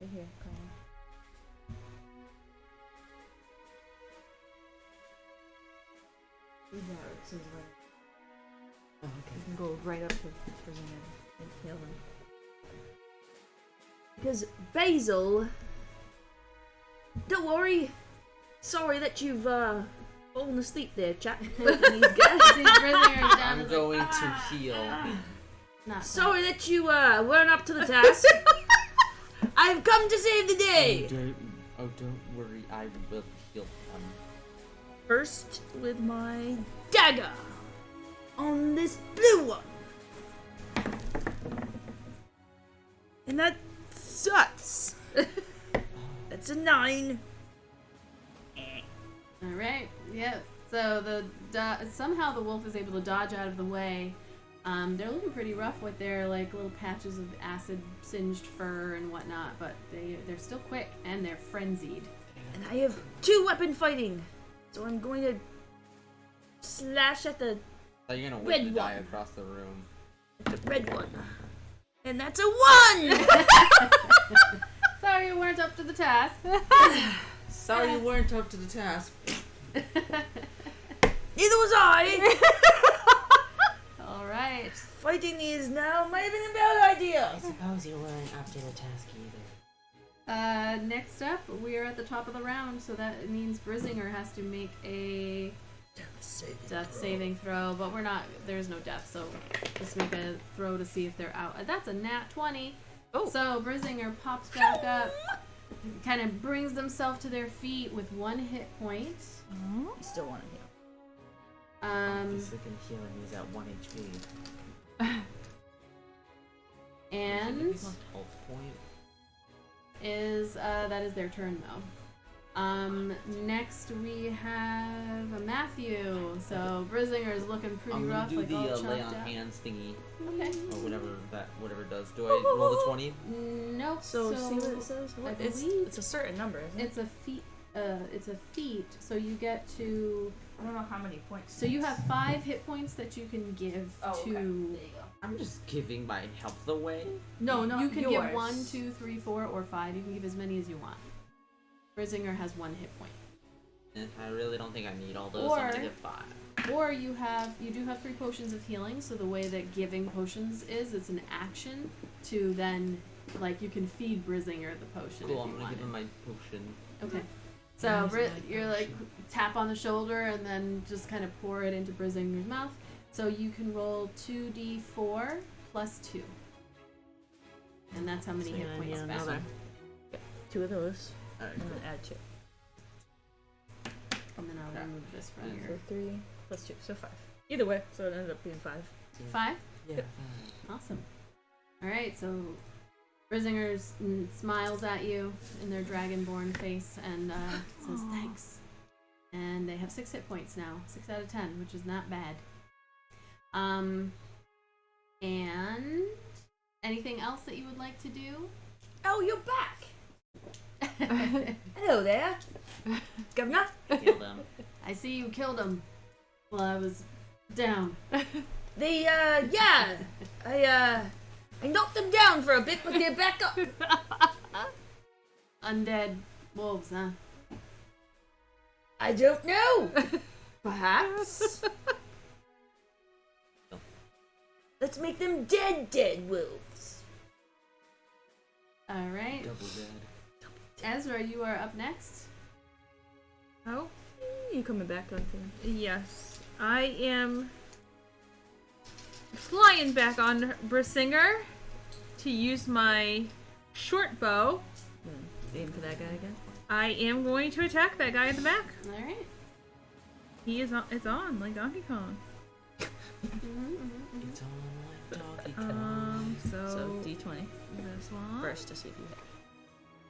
Right here, Collin. Read that, it says right. Oh, okay. You can go right up to Brisinger and heal him. Because Bazil, don't worry. Sorry that you've fallen asleep there, chap. These guys. See Brisinger down I'm as going to heal. not Sorry that you weren't up to the task. I've come to save the day. Don't worry, I will heal them. First with my dagger on this blue one. And that sucks. That's a 9. Alright, yep. So somehow the wolf is able to dodge out of the way. They're looking pretty rough with their like little patches of acid singed fur and whatnot, but they're still quick and they're frenzied. And I have 2 weapon fighting. So I'm going to slash at the So you're gonna Red whip the die one. across the room. red one. And that's a 1! Sorry you weren't up to the task. Sorry you weren't up to the task. Neither was I. Alright. Fighting these now might have been a bad idea. I suppose you weren't up to the task either. Next up, we are at the top of the round, so that means Brisinger has to make a death saving throw, but there's no death, so just make a throw to see if they're out. That's a nat 20. Oh. So Brisinger pops back up, kind of brings themselves to their feet with 1 hit point. You still want to heal. The second healing is at 1 HP. And Health point. that is their turn though. Next we have Matthew. So Brisinger is looking pretty I'm gonna rough, do like all the chopped lay on out. hands thingy, Okay. or whatever it does. Do I roll the 20? Nope. So see what it says? I It's believe a certain number, isn't it? it's a feat. It's a feat. So you get to. I don't know how many points. So you have 5 hit points that you can give to. There you go. I'm just giving my health away. No, You can yours. give 1, 2, 3, 4, or 5. You can give as many as you want. Brisinger has 1 hit point. I really don't think I need all those. I'm gonna get 5. Or you do have 3 potions of healing, so the way that giving potions is, it's an action to then, like, you can feed Brisinger the potion. Cool, if I'm you gonna want give him my potion. Okay. So you're like tap on the shoulder and then just kind of pour it into Brisinger's mouth. So you can roll 2d4 plus 2. And that's how many So hit you're gonna points need back. another 2 of those. Alright, And cool. then add 2. And then I'll remove this from So your 3 plus 2, so 5. Either way, so it ended up being 5. 5. Yeah. Awesome. All right, so Brisinger smiles at you in their dragonborn face and says thanks. And they have 6 hit points now, 6 out of 10, which is not bad. And anything else that you would like to do? Oh, you're back! Hello there, Governor. Killed him. I see you killed him while I was down. Yeah, I knocked them down for a bit, but they're back up. Undead wolves, huh? I don't know. Perhaps. Let's make them dead wolves. All right. Double dead. Ezra, you are up next. Oh, You coming back on thing? yes. I am flying back on Brisinger to use my short bow. Aim for that guy again. I am going to attack that guy at the back. All right. He is on. It's on like Donkey Kong. It's on like Donkey Kong. So D20 this one. first to see if you hit.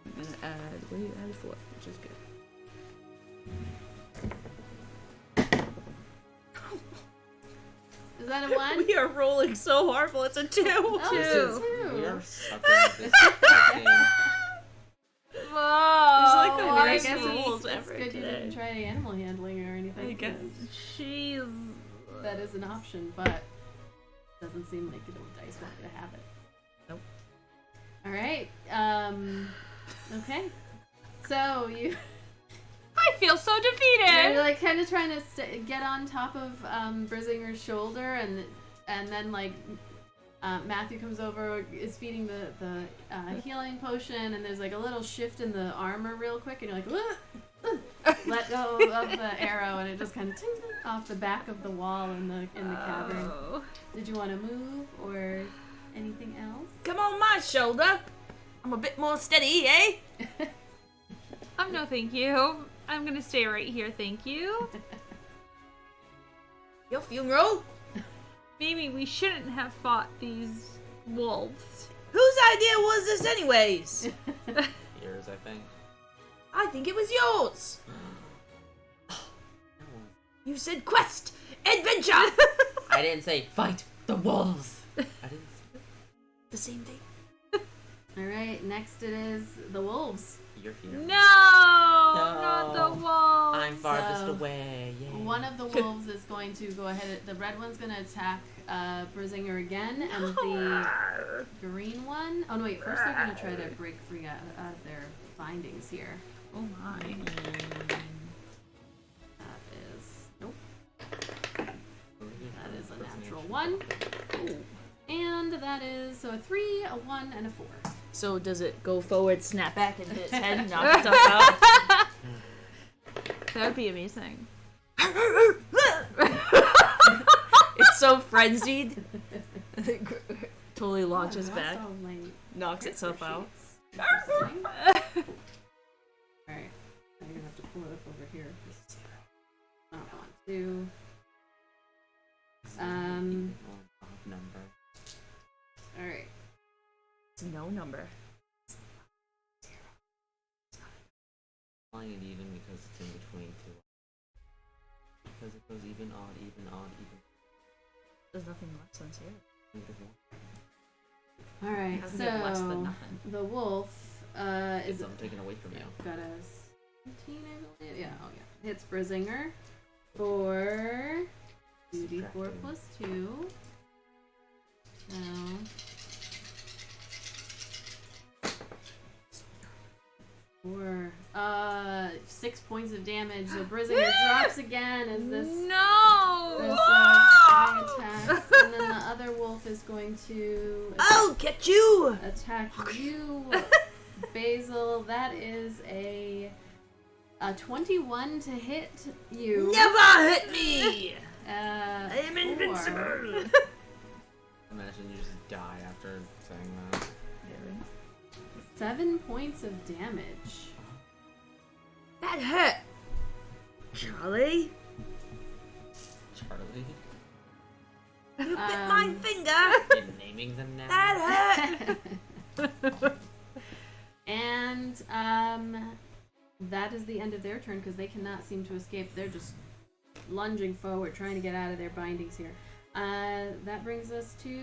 I'm gonna add. What do you add 4, which is good. Is that a 1? We are rolling so horrible. It's a 2. Oh, it's a Two. We 2. are stuck in this fucking... These are like the I mean, I worst guess rolls it's ever good you today. didn't try animal handling or anything. I guess. 'cause She's. that is an option, but doesn't seem like the dice want you to have it. Nope. All right. Okay. So you. I feel so You're defeated. like kind of trying to get on top of Brisinger's shoulder, and then like Matthew comes over, is feeding the healing potion, and there's like a little shift in the armor real quick, and you're like, let go of the arrow, and it just kind of off the back of the wall in the cavern. Oh. Did you want to move or anything else? Come on my shoulder. I'm a bit more steady, eh? No, thank you. I'm gonna stay right here, thank you. Your funeral? Maybe we shouldn't have fought these wolves. Whose idea was this anyways? Yours, I think. I think it was yours. You said quest, adventure. I didn't say fight the wolves. I didn't say The same thing. All right. Next it is the wolves. your fear. No, not the wolves. I'm farthest So, away. Yay. One of the wolves is going to go ahead. The red one's going to attack Brisinger again, and the green one. Oh no, wait! First they're going to try to break free out of their bindings here. Oh my. That is nope. That is a Impersonation. natural 1. And that is so a 3, a 1, and a 4. So does it go forward, snap back into its head, knock itself out? That would be amazing. It's so frenzied. Totally launches Oh, back, that's all my knocks itself character out. sheets. Interesting. Alright. Now you're gonna have to pull it up over here. I don't want to. Odd number. Alright. It's no number. Flying it even because it's in between two. Because it goes even, odd, even, odd, even. There's nothing less than 0. Negative 1. Alright, Doesn't get less than so nothing. the wolf is Something taken away from you. got a 17, I believe. Yeah, oh yeah. Hits Brisinger for 2d4 plus 2. So 4. 6 points of damage. So Brisinger drops again as this No! guy attacks. And then the other wolf is going to I'll get you! attack you, Bazil. That is a 21 to hit you. Never hit me! I am 4. invincible! Imagine you just die after saying that. 7 points of damage. That hurt! Charlie, Charlie? you bit my finger! You're naming them now? That hurt! And that is the end of their turn because they cannot seem to escape. They're just lunging forward, trying to get out of their bindings here. That brings us to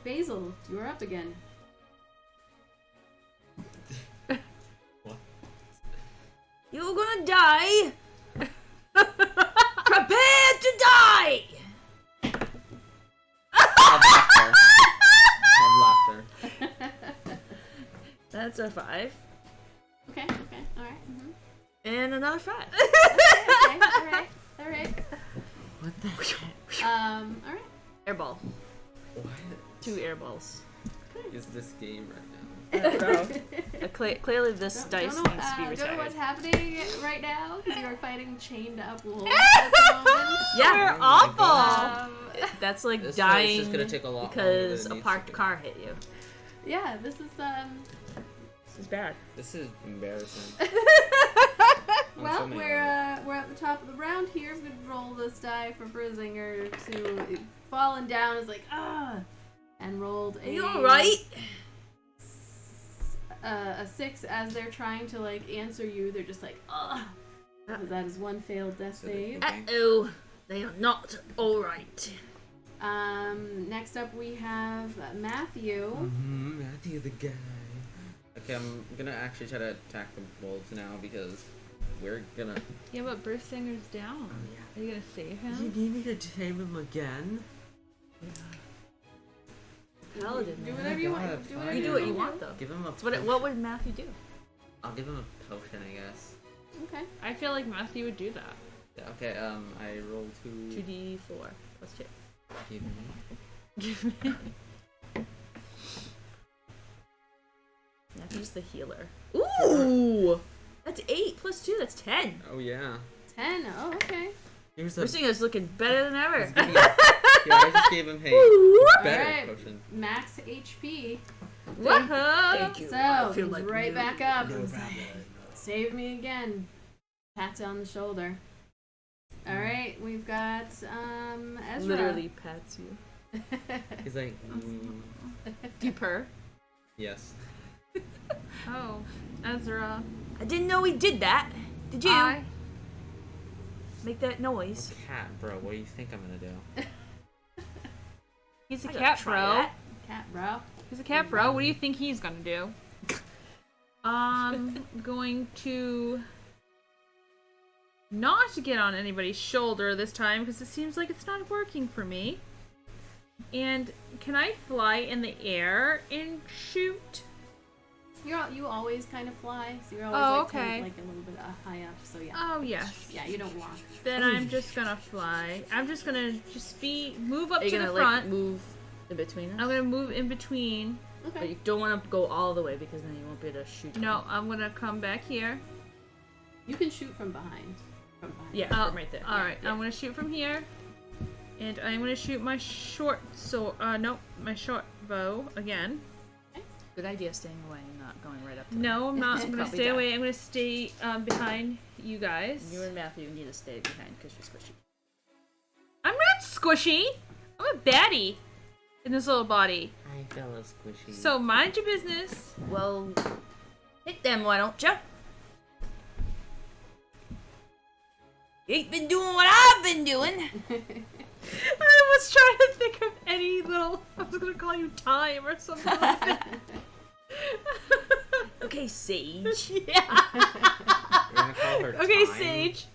Bazil. You're up again. What? You're gonna die! Prepare to die! Have laughter. Have laughter. That's a 5. Okay, alright. And another 5. Alright. What the heck? Alright. Airball. What 2 airballs. is this game right now? Clearly this dice Don't know, needs to be don't know retired. what's happening right now. You are fighting chained up wolves at the moment. Yeah, You're Oh my awful! God. that's like This dying is just gonna take a lot because longer than a it parked needs to car hit you. Yeah, this is This is bad. This is embarrassing. well, so many we're at the top of the round here. We could roll this die for Brisinger to fallen down is like and rolled Are you alright? a 6 as they're trying to like answer you. They're just like that is one failed death save. Uh-oh. They are not alright. Next up we have Matthew. Mm-hmm, Matthew the guy. Okay, I'm gonna actually try to attack the wolves now because we're gonna... Yeah, but Brisinger's down. Are you gonna save him? need me to tame him again? Paladin. Do man. whatever you God, want. Do fine. whatever You do what you want though. Give him a So what would Matthew do? I'll give him a potion, I guess. Okay. I feel like Matthew would do that. Yeah, okay, I roll 2... 2d4 plus 2. Give me... Give me. Matthew's the healer. Ooh! That's 8 plus 2, that's 10. Oh, yeah. 10. Oh, okay. Here's We're seeing us looking better than ever. Yeah, I just gave him, hey, better Alright. potion. Max HP. Woohoo! Thank you. So, I feel he's like right new. back up. and say, save me again. Pat on the shoulder. Alright, we've got Ezra. Literally pets you. He's like, Do you purr? yes. Oh, Ezra. I didn't know he did that. Did you? I Make that noise. Cat, bro, what do you think I'm gonna do? He's a I gotta cat try bro. that. Cat bro. He's a cat bro. What do you think he's gonna do? Going to not get on anybody's shoulder this time because it seems like it's not working for me. And can I fly in the air and shoot? You always kind of fly, so you're Oh, always okay. like a little bit high up, so yeah. Oh yes. Yeah, you don't walk. Then I'm just gonna fly. I'm just gonna move up Are you to gonna the front. like move in between us? I'm gonna move in between. But Okay. you don't want to go all the way because then you won't be able to shoot. No, I'm gonna come back here. You can shoot from behind. From behind. Yeah, Oh, from right there. All right, I'm gonna shoot from here, and I'm gonna shoot my short my short bow again. Good idea staying away and not going right up to No, I'm not. I'm gonna Probably stay die. away. I'm gonna stay behind you guys. them. You and Matthew need to stay behind because you're squishy. I'm not squishy. I'm a baddie in this little body. I feel a squishy. So mind your business. Well, hit them, why don't you? You ain't been doing what I've been doing. I was trying to think of any little. I was gonna call you Time or something like that. Okay, Sage. Yeah. You're gonna call her Okay, Time? Sage.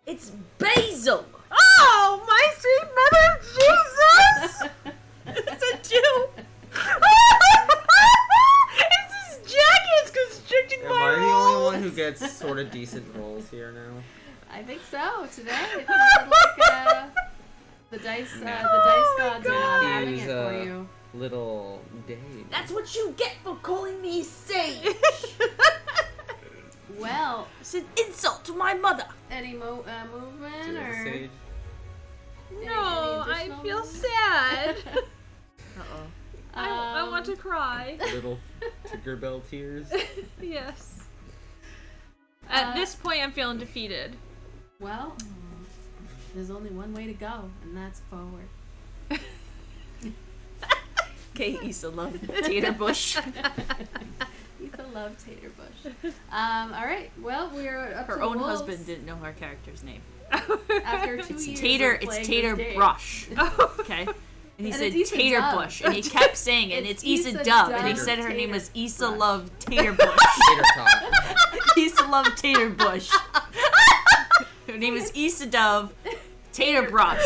It's Bazil. Oh, my sweet mother, Jesus! It's a Jew. It's his jacket's constricting who gets sort of decent rolls here now. I think so. Today, it feels like the dice gods are not having it for you. Little Dave. That's what you get for calling me sage. Well, It's an insult to my mother. any movement or Sage. No, any I additional feel movement? sad. Uh-oh. I want to cry. Little Tinkerbell tears. Yes. At this point, I'm feeling defeated. Well, there's only one way to go, and that's forward. Okay, Issa love Tater Bush. Issa loves Tater Bush. All right. Well, we're up to Her the own wolves. husband didn't know her character's name. After 2 It's years Tater. of It's playing Tater this game. Brush. Okay. And he And said it's Issa Tater Dove. Bush, and he kept saying it. And It's it's Issa Issa Dove, Dove and he said her name Tater was Issa Brush. Love Tater Bush. Tater tot. Issa Love Tater Bush. Her name is Issa Dove Tater Brush.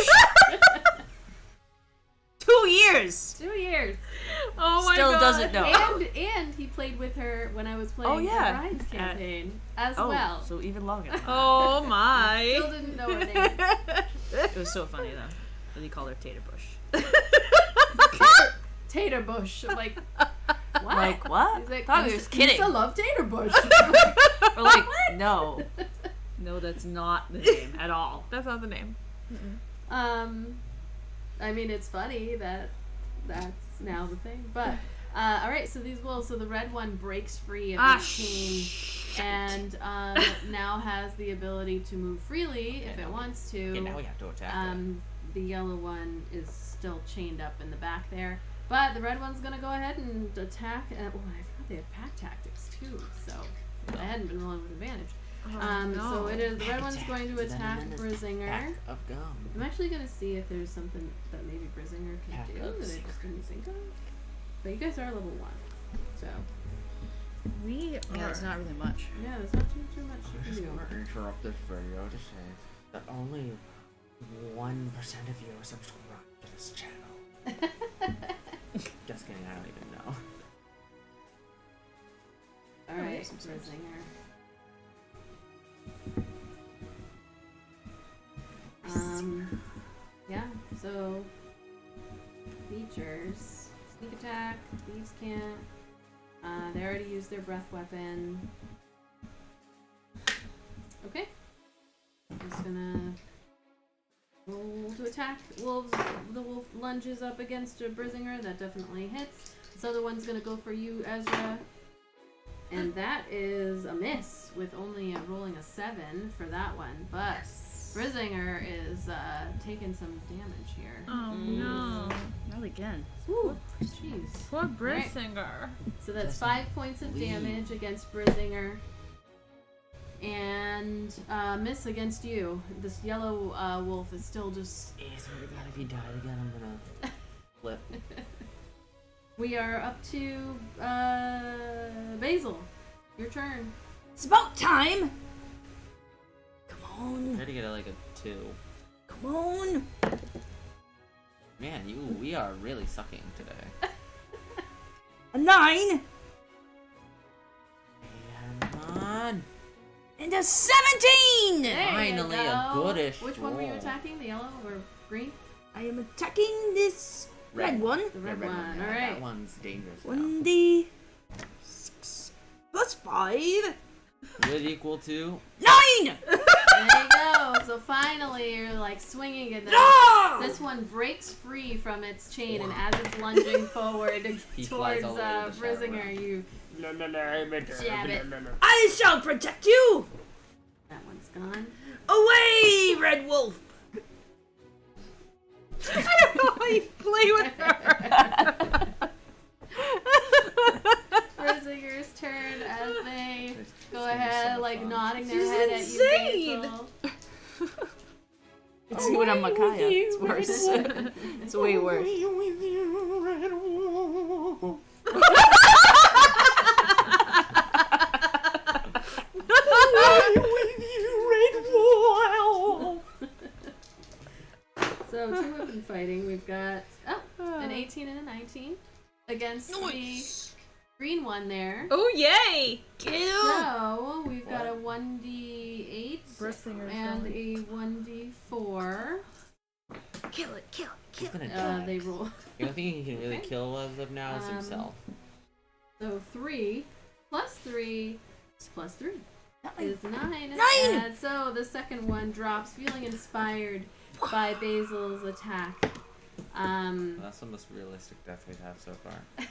2 years. 2 years. Oh my Still god. doesn't know. And he played with her when I was playing Oh, yeah. the Bride's campaign as Oh, well. so even longer. Oh Still my. didn't know her name. It was so funny though. That he called her Tater Bush. Tater Bush. I'm like, what? Like what? He's like, Thought he was kidding. I love Tater Bush. We're like, no. No, that's not the name at all. That's not the name. I mean, it's funny that that's now the thing. But, all right, so these wolves, so the red one breaks free of his chain and now has the ability to move freely if it wants to. Yeah, now we have to attack it. The yellow one is still chained up in the back there. But the red one's going to go ahead and attack. I forgot they have pack tactics too, so I hadn't been rolling with advantage. So it is the red one's going to attack Brisinger. Pack of gum. I'm actually going to see if there's something that maybe Brisinger can Pack do of that I just didn't think of. But you guys are level 1, so We Yeah, it's not really much. yeah, there's not too much I'm you just can do. gonna interrupt this video to say that only 1% of you are subscribed to this channel. Just kidding, I don't even know. All right, Brisinger. Yeah, so features. Sneak attack, thieves can't. They already used their breath weapon. Okay. I'm just gonna roll to attack. Wolves, the wolf lunges up against a Brisinger. That definitely hits. This other one's gonna go for you, Ezra. And that is a miss with only rolling a 7 for that one. But Brisinger is taking some damage here. Oh no. Not again. Ooh, jeez. Poor Brisinger. So that's 5 points of damage against Brisinger. And miss against you. This yellow wolf is still just... I swear to God, if he died again, I'm gonna flip. We are up to Bazil. Your turn. It's about time. Come on. Try to get like a 2. Come on. Man, we are really sucking today. A 9 Come on. and a 17. There you Finally, a go. goodish Which one were you roll. attacking? The yellow or green? I am attacking this red one. The red one. Yeah, Alright. That one's dangerous now. 1d6 plus 5. Would equal to 9. There you go. So finally, you're like swinging, and then No! this one breaks free from its chain, and as it's lunging forward He flies towards all the way to the Brisinger, you jab it. I shall protect you. That one's gone. Away, red wolf. I don't know how you play with her. Brisinger's turn as they go gonna be ahead, so like fun. nodding their She's head insane. at you, Basil. It's what I'm Makaya. It's worse. It's way worse. So 2 weapon fighting. We've got an 18 and a 19 against the green one there. Oh yay! So we've got 1d8 Brisinger's and going. a 1d4. Kill it, kill it, He's kill it. gonna die. They roll. The only thing he can really Okay. kill as of now is himself. So 3 plus 3 plus 3 is 9. 9! And so the second one drops, feeling inspired by Bazil's attack. That's the most realistic death we've had so far.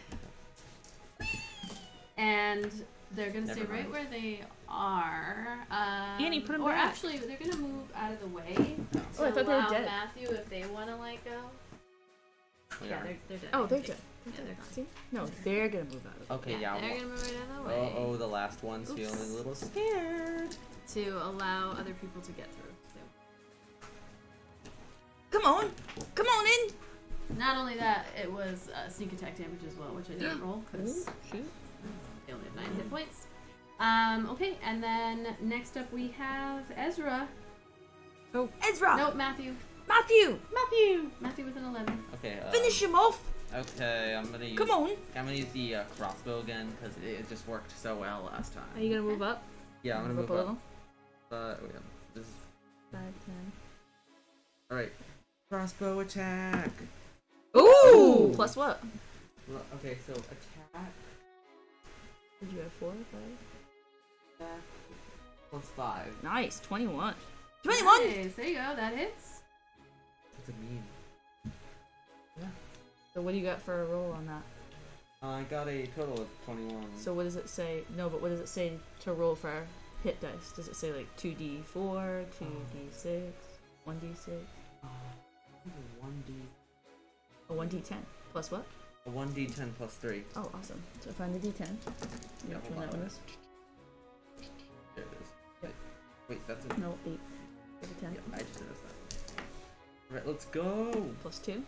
And they're gonna Never stay right mind. where they are. Annie, put 'em or back. actually, they're gonna move out of the way. No. Oh, I thought they were allow dead. Matthew, if they want to let go. We Yeah, are. they're dead. Oh, they're dead. Yeah, they're gone. See? No, they're gonna move out of it. Okay, yeah. They're well- gonna move right out of the way Oh, the last one's feeling a little scared. to allow other people to get through. Come on, come on in. So, not only that, it was sneak attack damage as well, which I didn't roll because Shoot. they only have 9 hit points. Okay, and then next up we have Ezra. Ezra, Nope, Matthew. Matthew, Matthew with an 11. Okay. finish him off. Okay, I'm gonna use. Come on. I'm gonna use the crossbow again because it just worked so well last time. Are you gonna move up? Yeah, I'm gonna move a little? up. Yeah, this is 5, 10. all right. Crossbow attack. Ooh! Plus what? Well, okay, so attack Did you have 4 or 5? plus 5. Nice, 21. 21. Nice, there you go, that hits. What's it mean? So what do you got for a roll on that? I got a total of 21. So what does it say? No, but what does it say to roll for our hit dice? Does it say like 2d4, 2d6, 1d6? A 1d. A 1d10. Plus what? A 1d10 plus 3. Oh, awesome. So find the d10. Yeah, Which hold one on. that one is? There it is. Wait, that's a. No, 8. For the 10. Yeah, I just noticed that. Alright, let's go! Plus 2.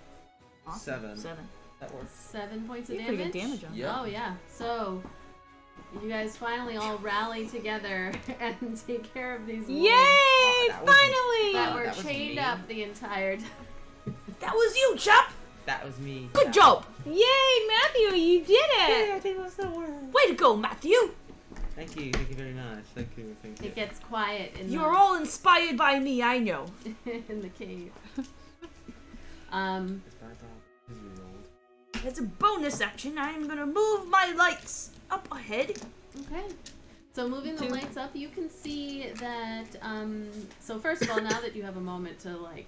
Awesome. 7. 7. That works. 7 points of You damage. pretty good damage on Yeah. Oh yeah. So you guys finally all rally together and take care of these wolves Yay! that was- Finally! that were that was chained me. up the entire time. That was you, chap. That was me. Good job. Yay, Matthew, you did it! I think that's the word. Way to go, Matthew. Thank you very much. Thank you. It gets quiet in You the are all inspired by me, I know. in the cave. It's bad dog. Is we rolled. As a bonus action, I'm gonna move my lights up ahead. Okay. So moving the lights up, you can see that. So first of all, now that you have a moment to like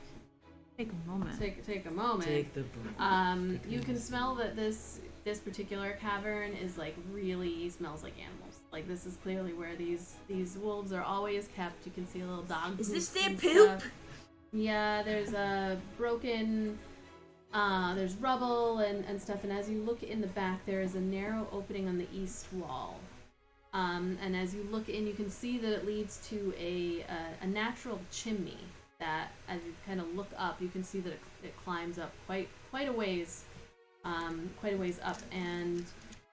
Take a moment. take a moment, Take the broom. you can smell that this particular cavern is like really smells like animals. Like this is clearly where these wolves are always kept. You can see a little dog. Is this poops their and poop? stuff. Yeah, there's a broken. There's rubble and stuff, and as you look in the back, there is a narrow opening on the east wall. And as you look in, you can see that it leads to a natural chimney that, as you kind of look up, you can see that it climbs up quite a ways up, and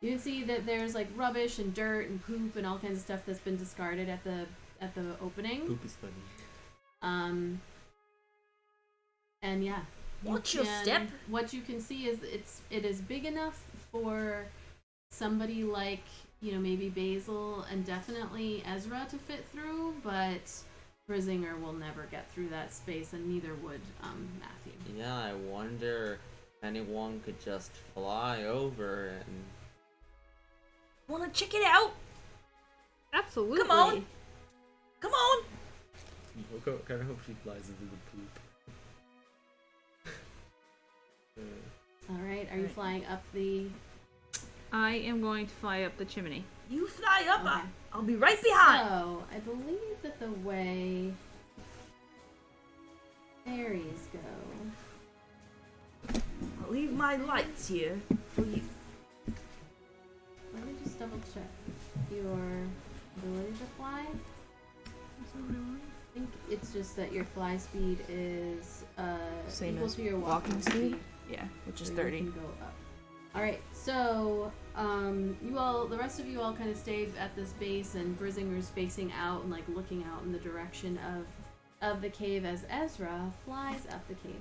you can see that there's like rubbish and dirt and poop and all kinds of stuff that's been discarded at the opening. Poop is funny. And yeah. Watch your step. What you can see is it is big enough for somebody like, maybe Bazil and definitely Ezra to fit through, but Brisinger will never get through that space, and neither would Matthew. Yeah, I wonder if anyone could just fly over and. Wanna check it out? Absolutely. Come on. Come on. I kind of hope she flies into the poop. All right, are you flying up the? I am going to fly up the chimney. You fly up. Okay. I'll be right behind. So I believe that the way fairies go. I'll leave my lights here for you. Let me just double check your ability to fly. I think it's just that your fly speed is Same equal as to your walking speed? Yeah, which is so 30. You can go up. All right, so the rest of you all kind of stay at this base, and Brisinger's facing out and like looking out in the direction of the cave as Ezra flies up the cave,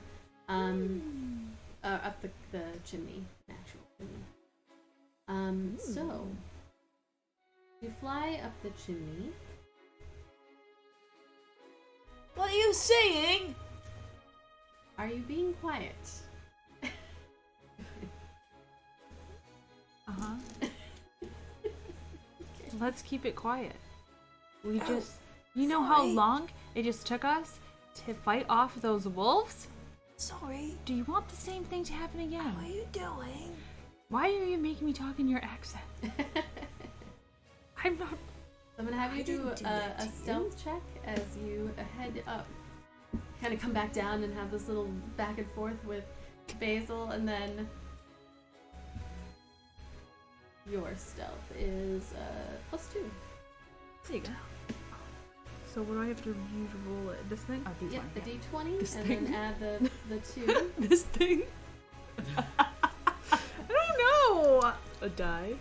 up the chimney, natural chimney. So you fly up the chimney, What are you saying? Are you being quiet? Uh-huh. Let's keep it quiet. We just... You know how sorry. long it just took us to fight off those wolves? Sorry. Do you want the same thing to happen again? What are you doing? Why are you making me talk in your accent? I'm not... I'm gonna have you do didn't do that a to stealth check as you head up. Kind of come back down and have this little back and forth with Bazil, and then your stealth is +2. There you go. So what do I have to use to roll it? This thing? I'll do Yep, one. the d20, This and thing. then add the 2. This thing. I don't know! A die.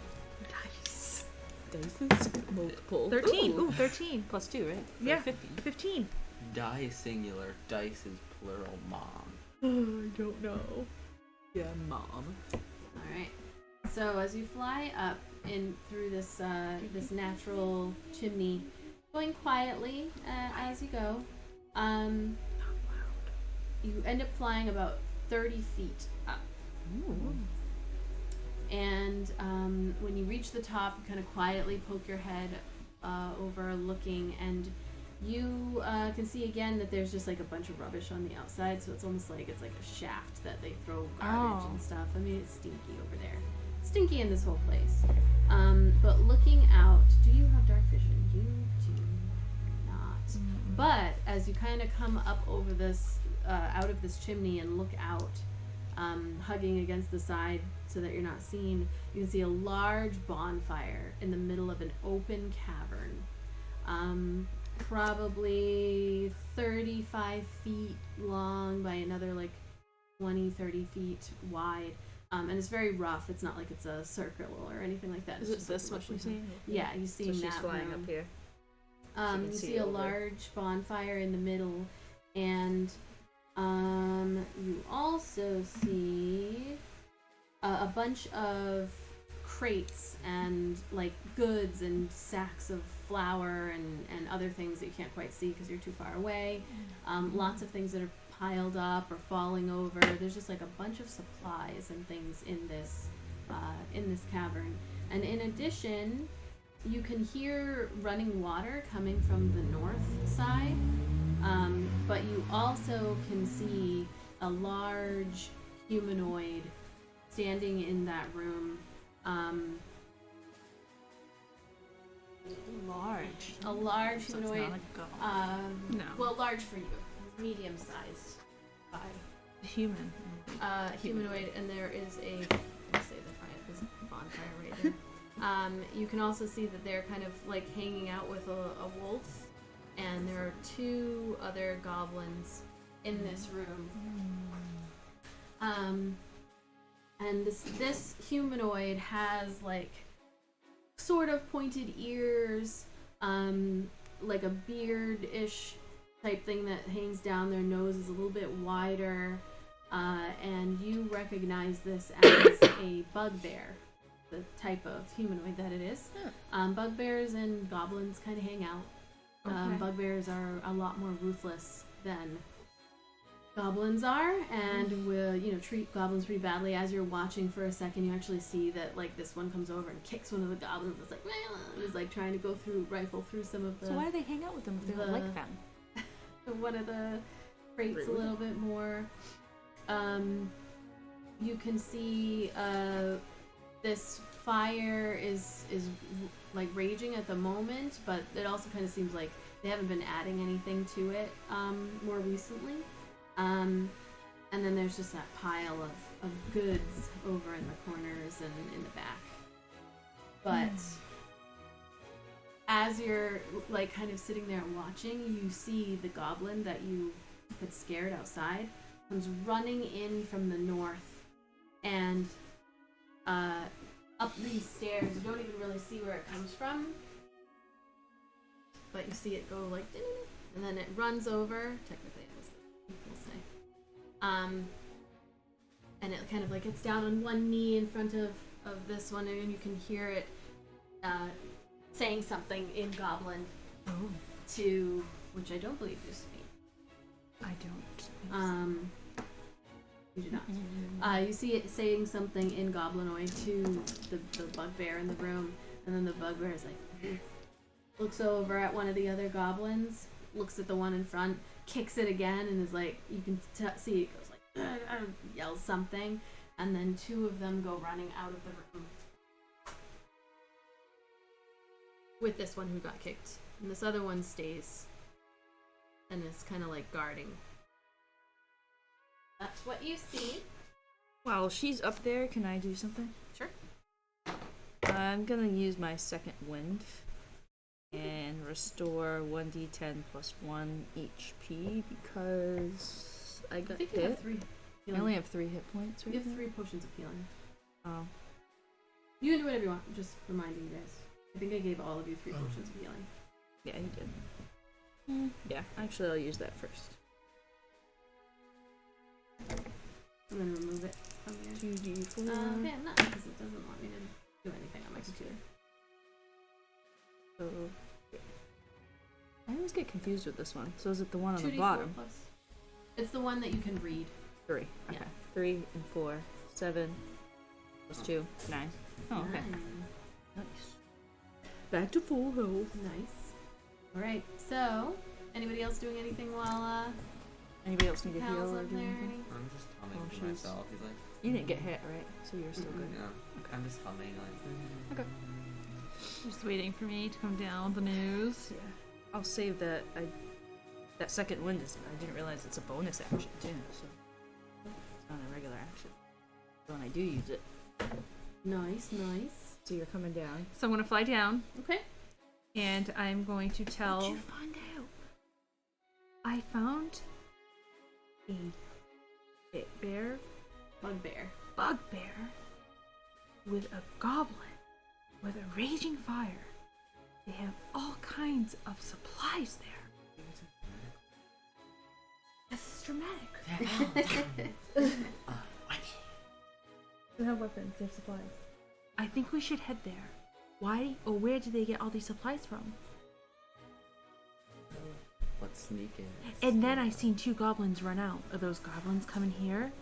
Dice. Dices. Multiple. 13. Ooh, 13. +2, right? So Yeah. 50. 15. Die is singular, dice is plural, mom. I don't know. Yeah, mom. Alright. So as you fly up in through this this natural chimney, going quietly as you go, you end up flying about 30 feet up. Ooh. And when you reach the top, you kind of quietly poke your head over, looking, and you can see again that there's just like a bunch of rubbish on the outside. So it's almost like it's like a shaft that they throw garbage and stuff. I mean, it's stinky over there. It's stinky in this whole place. But looking out, do you have dark vision? You do not. But as you kind of come up over this, out of this chimney and look out, hugging against the side so that you're not seen, you can see a large bonfire in the middle of an open cavern. Probably 35 feet long by another like 20-30 feet wide. And it's very rough. It's not like it's a circle or anything like that. Is It's it just this like much we're roughly- seeing? Yeah, you see So she's that flying room. up here. You can see see a over. large bonfire in the middle, and you also see a bunch of crates and like goods and sacks of flour and other things that you can't quite see because you're too far away. Lots of things that are piled up or falling over. There's just like a bunch of supplies and things in this cavern. And in addition, you can hear running water coming from the north side, but you also can see a large humanoid standing in that room. Large. A large So it's humanoid. not a god. No. Well, large for you, medium-sized. By Human. humanoid, and there is a. Let's say the fire. There's a bonfire right there. You can also see that they're kind of like hanging out with a wolf, and there are 2 other goblins in this room. And this humanoid has like sort of pointed ears, like a beard-ish type thing that hangs down. Their nose is a little bit wider, and you recognize this as a bugbear, the type of humanoid that it is. Bugbears and goblins kind of hang out. Okay. Bugbears are a lot more ruthless than goblins are, and will treat goblins pretty badly. As you're watching for a second, you actually see that like this one comes over and kicks one of the goblins. It's like is like trying to rifle through some of the. So why do they hang out with them if they don't the- like them? One of the crates a little bit more. You can see this fire is like raging at the moment, but it also kind of seems like they haven't been adding anything to it more recently. And then there's just that pile of goods over in the corners and in the back. But as you're like kind of sitting there watching, you see the goblin that you had scared outside comes running in from the north and up these stairs. You don't even really see where it comes from, but you see it go like and then it runs over. Technically, it was we'll say. And it kind of like gets down on one knee in front of this one, and you can hear it saying something in Goblin to which I don't believe you speak. You do not. You see it saying something in Goblinoid to the bugbear in the room, and then the bugbear is like, looks over at one of the other goblins, looks at the one in front, kicks it again, and is like, you can see it goes like, yells something, and then two of them go running out of the room. With this one who got kicked. And this other one stays and is kind of like guarding. That's what you see. While she's up there, can I do something? Sure. I'm gonna use my second wind and restore 1d10 plus 1 HP because I got I think you hit. have 3 I healing. only have 3 hit points right You have now. 3 potions of healing. Oh. You can do whatever you want. I'm just reminding you guys. I think I gave all of you 3 potions of healing. Yeah, you did. Yeah, actually I'll use that first. I'm gonna remove it from here. 2d4. Yeah, not because it doesn't want me to do anything on my computer. So, I always get confused with this one. So is it the one on the 2d4 bottom? plus. It's the one that you can read. 3. Okay. Yeah. 3 and 4. 7 plus 2. 9. Oh, okay. 9. Nice. Back to full health. Nice. Alright, so, anybody else doing anything while Anybody else need a heal Cal's or up do there? anything? I'm just humming Oh, to she's- myself. He's like, You didn't get hit, right? So you're still good. no. I'm just humming like. Okay. Just waiting for me to come down with the news. Yeah. I'll save that. That second wind is. I didn't realize it's a bonus action too. So it's not a regular action. So when I do use it, Nice, nice. so you're coming down. So I'm gonna fly down, Okay. and I'm going to tell. What'd you find out? I found a bear, Bugbear. bugbear, with a goblin, with a raging fire. They have all kinds of supplies there. This is dramatic. They have weapons, they have supplies. I think we should head there. Why or where did they get all these supplies from? Let's sneak in. And then I seen 2 goblins run out. Are those goblins coming here?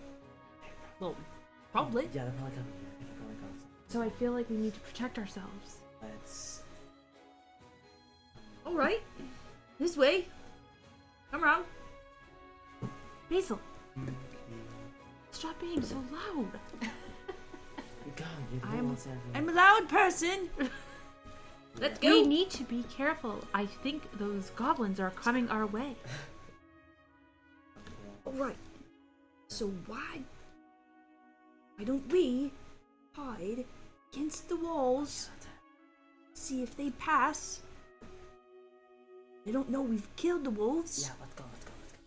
Well, probably. Yeah, they're probably coming here. They're probably coming. So I feel like we need to protect ourselves. Let's. All right. This way. Come around. Basil, stop being so loud. God, you're the one who wants everything. I'm a loud person. Let's go. We need to be careful. I think those goblins are coming our way. All right. So why don't we hide against the walls? See if they pass. They don't know we've killed the wolves. Yeah, let's go, let's go, let's go.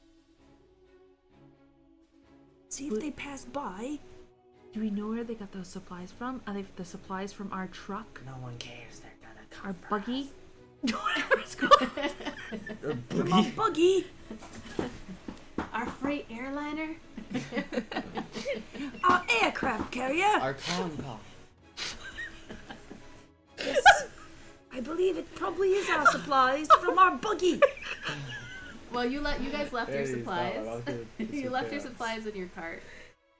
See if they pass by. Do we know where they got those supplies from? Are they the supplies from our truck? No one cares. They're gonna come. Our for buggy? Whatever it's called. Come on, buggy. Our freight airliner? Our aircraft carrier. Our con call. Yes. I believe it probably is our supplies from our buggy. Well, you guys left your There you go. supplies. That was good. You left your supplies in your cart.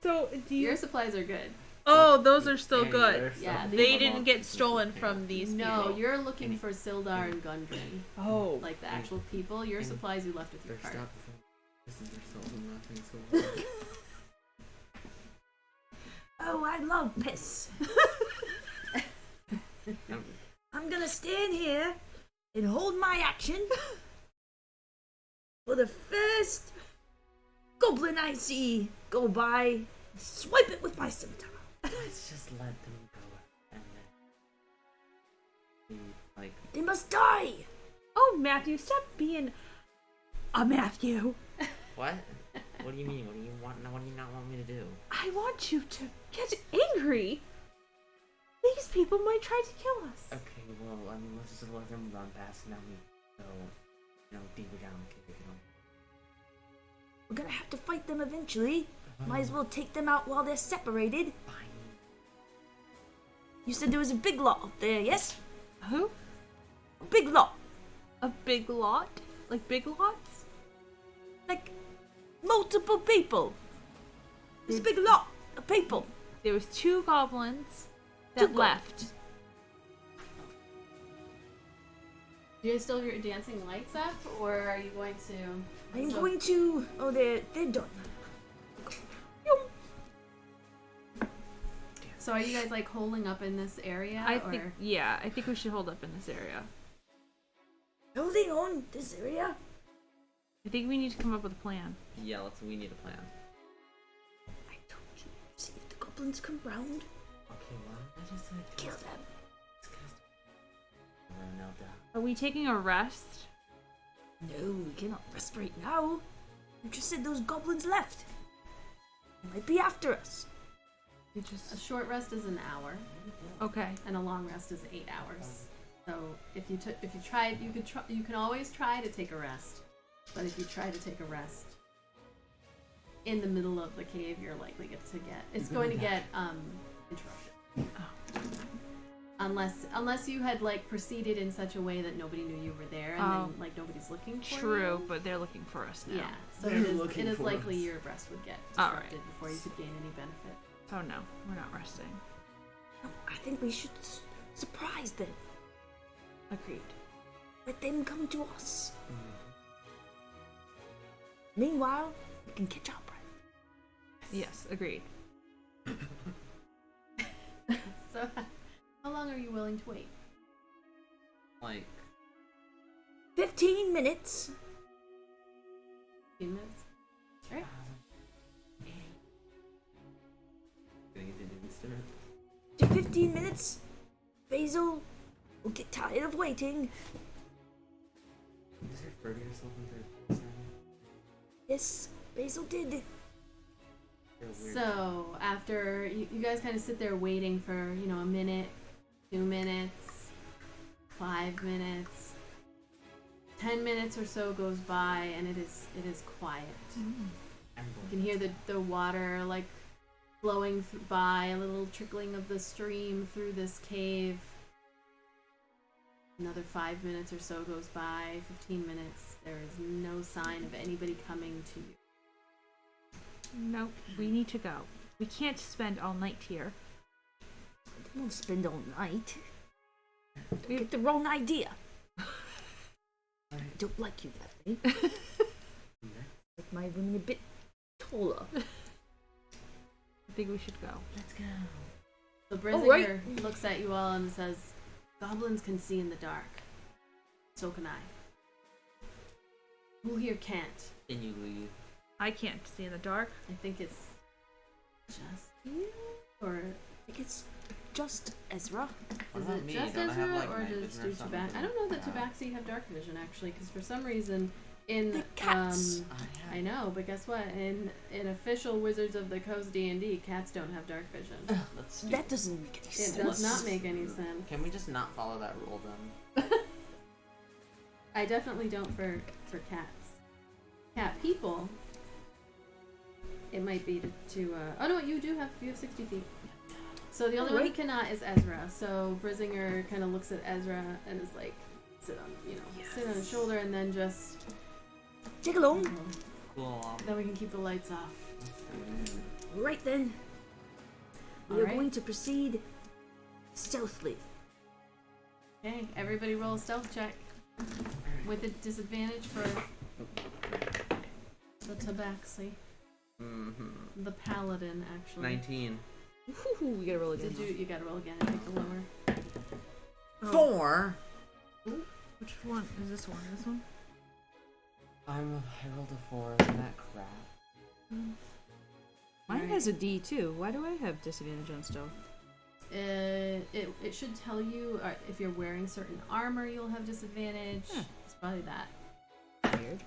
So, do Your supplies are good. Oh, those are still And good. there's Yeah, some- They didn't get stolen from these No, people. you're looking for Sildar and Gundren, Oh. like the actual people. Your supplies you left with your They're cart. stopped from. This is their soul and nothing so. Oh, I love piss. I'm gonna stand here and hold my action for the first goblin I see go by. Swipe it with my scimitar. Let's just let them go. And then. Like, They must die. Oh, Matthew, stop being a Matthew. what? What do you mean? What do you want? What do you not want me to do? I want you to get angry. These people might try to kill us. Okay, well, I mean, let's just let them run past and now we go, deeper down the cave, We're gonna have to fight them eventually. Might as well take them out while they're separated. Fine. You said there was a big lot up there, yes? Who? A big lot. A big lot? Like big lots? Like multiple people. There's a big lot of people. There was 2 goblins Two that left. Do you guys still have your dancing lights up, or are you going to? I'm going to. Oh, they're done. So are you guys like holding up in this area? I or? think we should hold up in this area. Holding on this area. I think we need to come up with a plan. Yeah, we need a plan. I told you. See if the goblins come round. Okay, well, I just Kill them. Are we taking a rest? No, we cannot rest right now. You just said those goblins left. They might be after us. We A just short rest is an hour, okay. and a long rest is 8 hours. So if you tried, you can always try to take a rest. But if you try to take a rest in the middle of the cave, you're likely it's going to get interrupted. Unless you had like proceeded in such a way that nobody knew you were there, and then like nobody's looking for you. True, but they're looking for us now. Yeah, so They're it looking is for likely us. your rest would get All right. disrupted before you could gain any benefit. Oh no, we're not resting. No, I think we should surprise them. Agreed. Let them come to us. Meanwhile, we can catch our breath. Yes, agreed. So, how long are you willing to wait? Like, 15 minutes. 15 minutes. All right. getting into doing stuff. To 15 minutes, Bazil will get tired of waiting. You just refer to yourself in third person. Yes, Bazil did. You're weird. So after you guys kind of sit there waiting for a minute, 2 minutes, 5 minutes, 10 minutes or so goes by, and it is quiet. You can hear the water like flowing by, a little trickling of the stream through this cave. Another 5 minutes or so goes by, 15 minutes. There is no sign of anybody coming to you. Nope, we need to go. We can't spend all night here. We won't spend all night. You get the wrong idea. I don't like you that way. Like my women a bit taller. I think we should go. Let's go. So Brisinger looks at you all and says, "Goblins can see in the dark. So can I. Who here can't? Can you leave? I can't see in the dark. I think it's just you? Or I think it's just Ezra. What is about it me? just Don't I Ezra, have, like, or night does vision or do something? Tabaxi? I don't know that Yeah. Tabaxi have dark vision, actually, because for some reason in The cats. I know, but guess what? In official Wizards of the Coast D&D, cats don't have dark vision. Let's do That doesn't make any It sense. does not make any sense. Can we just not follow that rule then? I definitely don't for cats. Cat people. It might be to oh no, you have 60 feet. So the only one who cannot is Ezra. So Brisinger kind of looks at Ezra and is like, sit on his shoulder, and then just Take along. Cool. then we can keep the lights off. Right then. We All are right. going to proceed stealthily. Okay, everybody roll a stealth check with a disadvantage for the Tabaxi, the Paladin, actually. 19. Ooh, we gotta roll again. You gotta roll again and take the lower. 4. Which one is this one? This one? I rolled a 4. Isn't that crap? Mine has a D too. Why do I have disadvantage on stealth? It should tell you if you're wearing certain armor, you'll have disadvantage. Huh. It's probably that. Weird.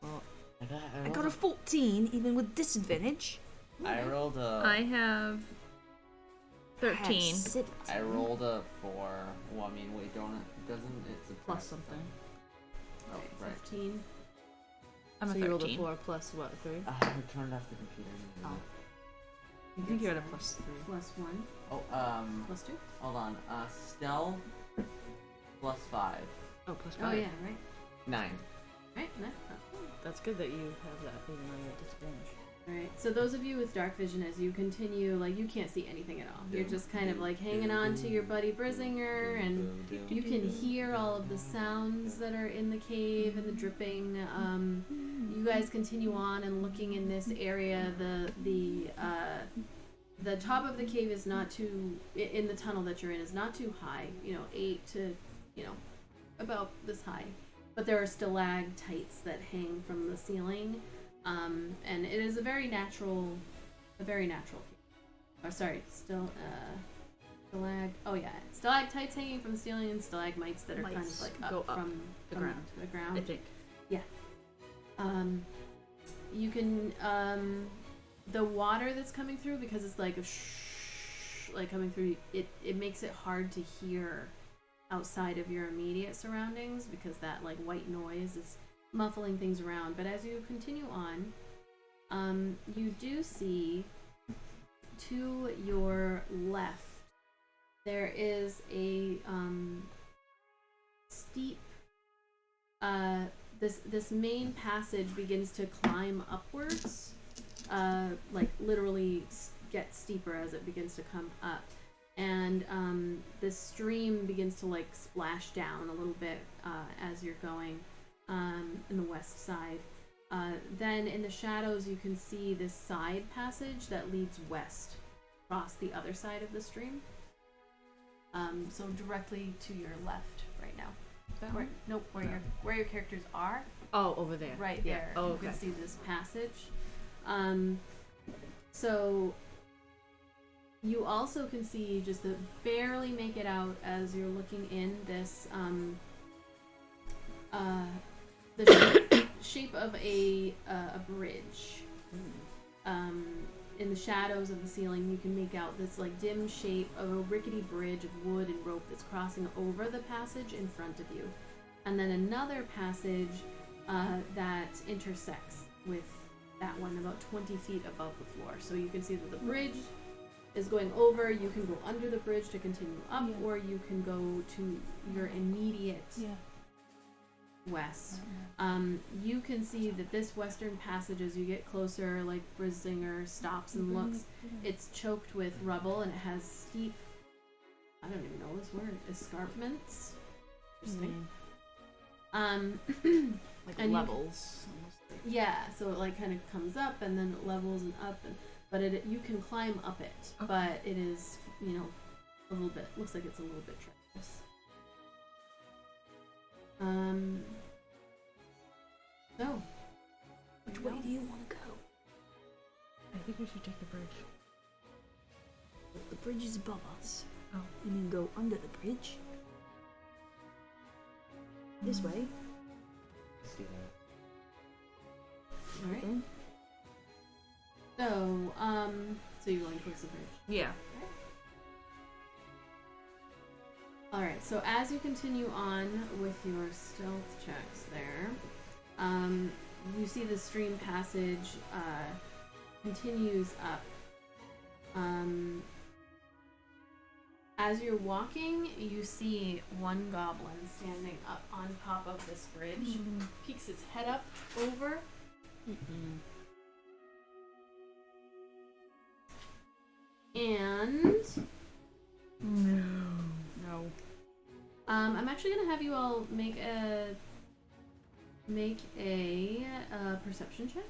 Well, I I got a 14, even with disadvantage. I rolled a. I have 13. I rolled a 4. Well, I mean, wait, doesn't it's a Plus something. Oh, Okay, right. 15. I'm a So you rolled a 13. 4 plus what, 3? I turned off the computer. Oh. I think you're at a plus 3. Plus 1. Oh, Plus 2. hold on. Stealth plus 5. Oh, plus Oh 5. yeah, right. 9. Right. No. That's good that you have that even though you're at disadvantage. Right. So those of you with dark vision, as you continue, like, you can't see anything at all. You're just kind of like hanging on to your buddy Brisinger, and you can hear all of the sounds that are in the cave and the dripping. You guys continue on and looking in this area. The top of the cave is not too, in the tunnel that you're in, is not too high. 8 to, about this high. But there are stalactites that hang from the ceiling. And it is a very natural cave. Oh, sorry, stalactites hanging from the ceiling and stalagmites that are kind of like go up from the from ground. the ground. I think. Yeah. You can the water that's coming through, because it's like a like coming through, it makes it hard to hear outside of your immediate surroundings, because that like white noise is muffling things around. But as you continue on, you do see to your left there is a steep this main passage begins to climb upwards, like literally get steeper as it begins to come up, and this stream begins to like splash down a little bit as you're going in the west side. Then in the shadows you can see this side passage that leads west across the other side of the stream. So directly to your left right now. Where your characters are. Oh, over there. Right Yeah. there. Oh, You okay. can see this passage. So you also can see, just to barely make it out as you're looking in, this the shape of a bridge. In the shadows of the ceiling, you can make out this like dim shape of a rickety bridge of wood and rope that's crossing over the passage in front of you, and then another passage that intersects with that one about 20 feet above the floor. So you can see that the bridge is going over. You can go under the bridge to continue up, or you can go to your immediate west. You can see that this western passage, as you get closer, like Brisinger stops and looks, it's choked with rubble, and it has steep, I don't even know this word, escarpments. Interesting. Like and levels. Yeah, so it like kind of comes up and then it levels and up, but you can climb up it, but it is, a little bit, looks like it's a little bit treacherous. So, Which way do you want to go? I think we should take the bridge. The bridge is above us. Oh. You can go under the bridge. This way. Let's do that. alright. Then. So you're going towards the bridge. Yeah. Alright, so as you continue on with your stealth checks there, you see the stream passage continues up. As you're walking, you see one goblin standing up on top of this bridge, peeks its head up over. And No. I'm actually gonna have you all make a perception check.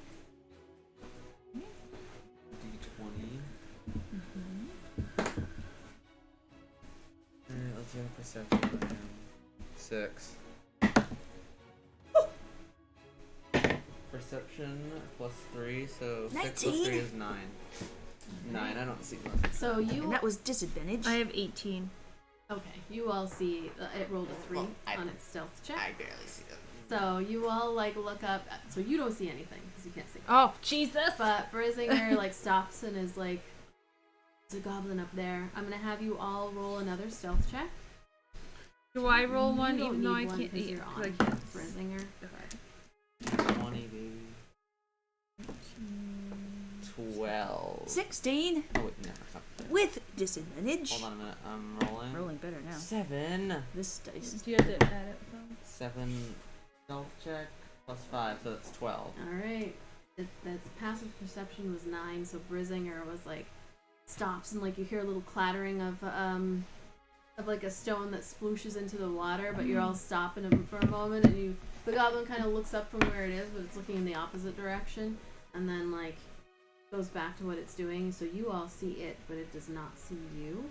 D20. Alright, let's do a perception. 6. Perception plus 3, so 6 plus 3 19. is 9. 9, I don't see much. So And you that was disadvantage. I have 18. okay? You all see it rolled a 3 Well, on its stealth check. I barely see it. So you all like look up. So you don't see anything because you can't see. Oh, Jesus! But Brisinger like stops and is like, "There's a goblin up there. I'm gonna have you all roll another stealth check." Do I roll You one don't even though I need one can't? 'cause you're 'cause on I can't. Brisinger. 20, baby. 12. 16 Oh, wait, no. with disadvantage. Hold on a minute. I'm rolling. Rolling better now. 7. This dice. Do you have to add it? 7 stealth check +5, so that's 12. Alright. Its passive perception was 9, so Brisinger was like stops and like you hear a little clattering of like a stone that splooshes into the water, but you're all stopping for a moment, and the goblin kind of looks up from where it is, but it's looking in the opposite direction, and then like goes back to what it's doing. So you all see it, but it does not see you.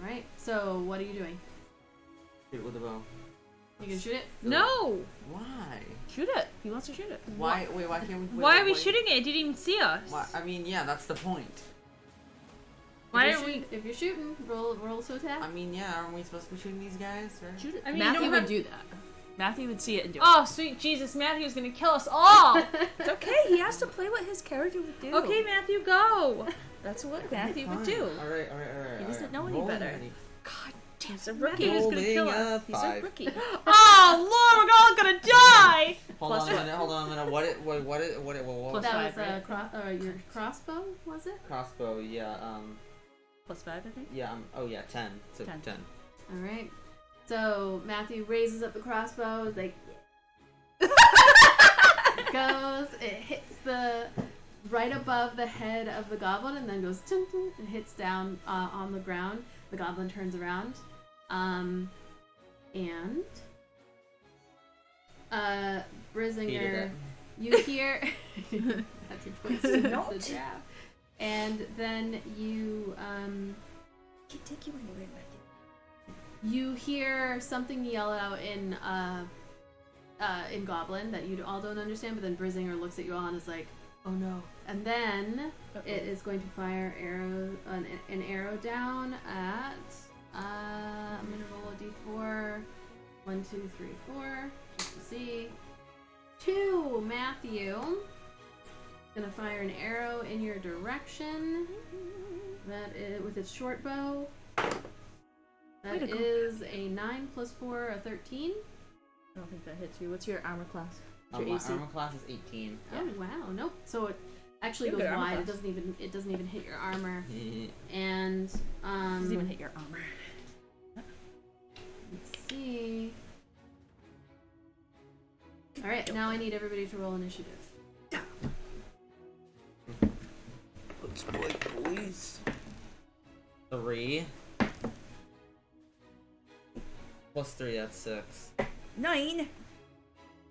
Right. So what are you doing? Shoot it with a bow. You can shoot it. No! Why? Shoot it. He wants to shoot it. Why? Wait, why can't we? Why are we shooting it? It didn't even see us. Why? I mean, yeah, that's the point. Why if aren't we? If you're shooting, roll to attack. I mean, yeah, aren't we supposed to be shooting these guys? Right? Shoot it. I mean, you Matthew don't would have- do that. Matthew would see it and do it. Oh, sweet Jesus, Matthew's gonna kill us all! It's okay. He has to play what his character would do. Okay, Matthew, go! That's what Matthew would Fine. do. Alright. He doesn't know any Roll better. already. God damn, he's a Matthew rookie. is gonna kill Rolling us. a He's a 5. rookie. Oh, Lord, we're all gonna die! Hold on a minute. What? That Plus was 5, your crossbow, was it? Crossbow, yeah, +5, I think. yeah, 10. So 10. 10. All right. So Matthew raises up the crossbow, like goes. It hits the right above the head of the goblin, and then goes tum, tum, and hits down on the ground. The goblin turns around, and Brisinger, you hear. That's your point. The trap. And then you Can't take you anywhere, Matthew. you hear something yell out in Goblin that you all don't understand, but then Brisinger looks at you all and is like, "Oh no!" And then it is going to fire an arrow down at. I'm gonna roll a d4. 1, 2, 3, 4, just to see. 2, Matthew. Gonna fire an arrow in your direction. That is with its short bow. That Way to go. is a 9 plus 4, a 13. I don't think that hits you. What's your armor class? Oh, What's my your AC? armor class is 18. Oh wow, nope. So it actually You have goes good armor wide. class. It doesn't even hit your armor. And Doesn't even hit your armor. let's see. All right, now I need everybody to roll initiative. Let's play police. 3. Plus 3, that's 6. 9.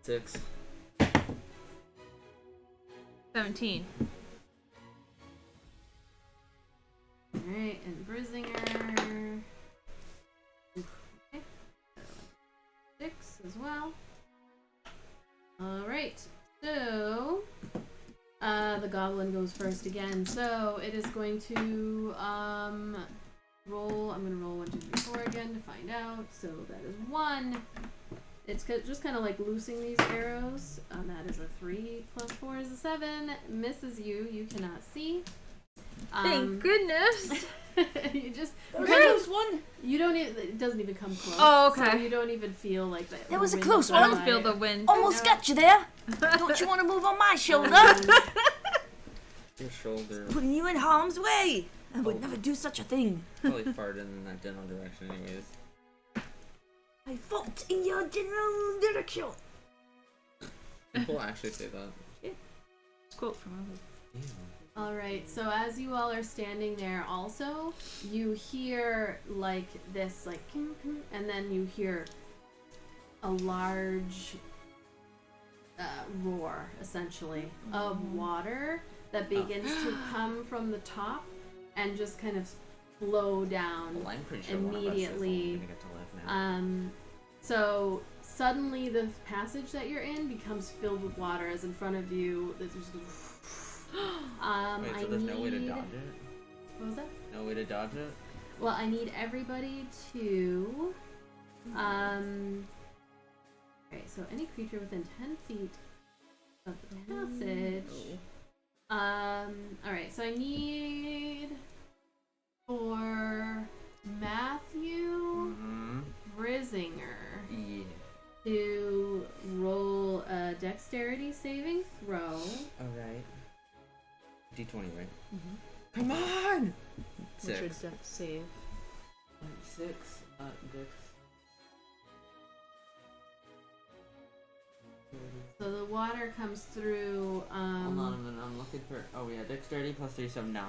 6. 17. All right, and Brisinger. Okay. 6 as well. All right, so the goblin goes first again. So it is going to roll. I'm gonna roll 1, 2, 3, 4 again to find out. So that is 1. It's just kind of like loosing these arrows. That is a 3 plus 4 is a 7. Misses you. You cannot see. Thank goodness! You just That was a close one. you don't even, it doesn't even come close. Oh, okay. So you don't even feel like that. That was a wind close I one. don't feel the wind. Almost got you there. Don't you want to move on my shoulder? Your shoulder. Putting you in harm's way. I would never do such a thing. Probably farted in that general direction, anyways. I fought in your general direction. People actually say that. It's a quote from Ovid. All right. So as you all are standing there, also you hear like this, like, and then you hear a large roar, essentially, of water that begins to come from the top and just kind of flow down. Well, I'm pretty sure one of us is Immediately, only gonna get to live now. So suddenly the passage that you're in becomes filled with water as in front of you. There's just, Wait, so there's no way to dodge it? What was that? No way to dodge it? Well, I need everybody to, okay, so any creature within 10 feet of the passage. Alright, so I need for Matthew Brisinger Yeah. to roll a dexterity saving throw. Alright. D20, right? Come on! What's your 6. death save? 6, Dex. So the water comes through, Hold on a minute, I'm looking for. Oh, yeah, dexterity plus 3, so 9.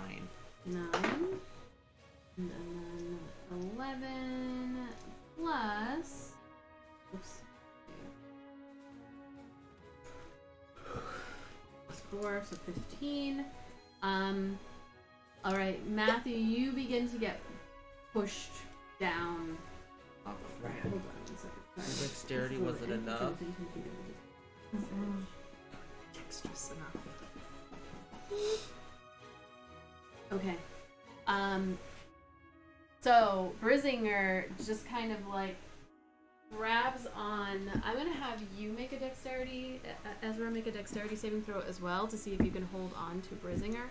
9. And then 11 plus. Oops. Plus 4, so 15. Alright, Matthew, you begin to get pushed down. Oh, crap. Hold on one second. Sorry. Dexterity, was it Anything enough? should've been computed. Dexterous enough. Okay. So Brisinger just kind of like grabs on. I'm gonna have you make a dexterity, Ezra, make a dexterity saving throw as well to see if you can hold on to Brisinger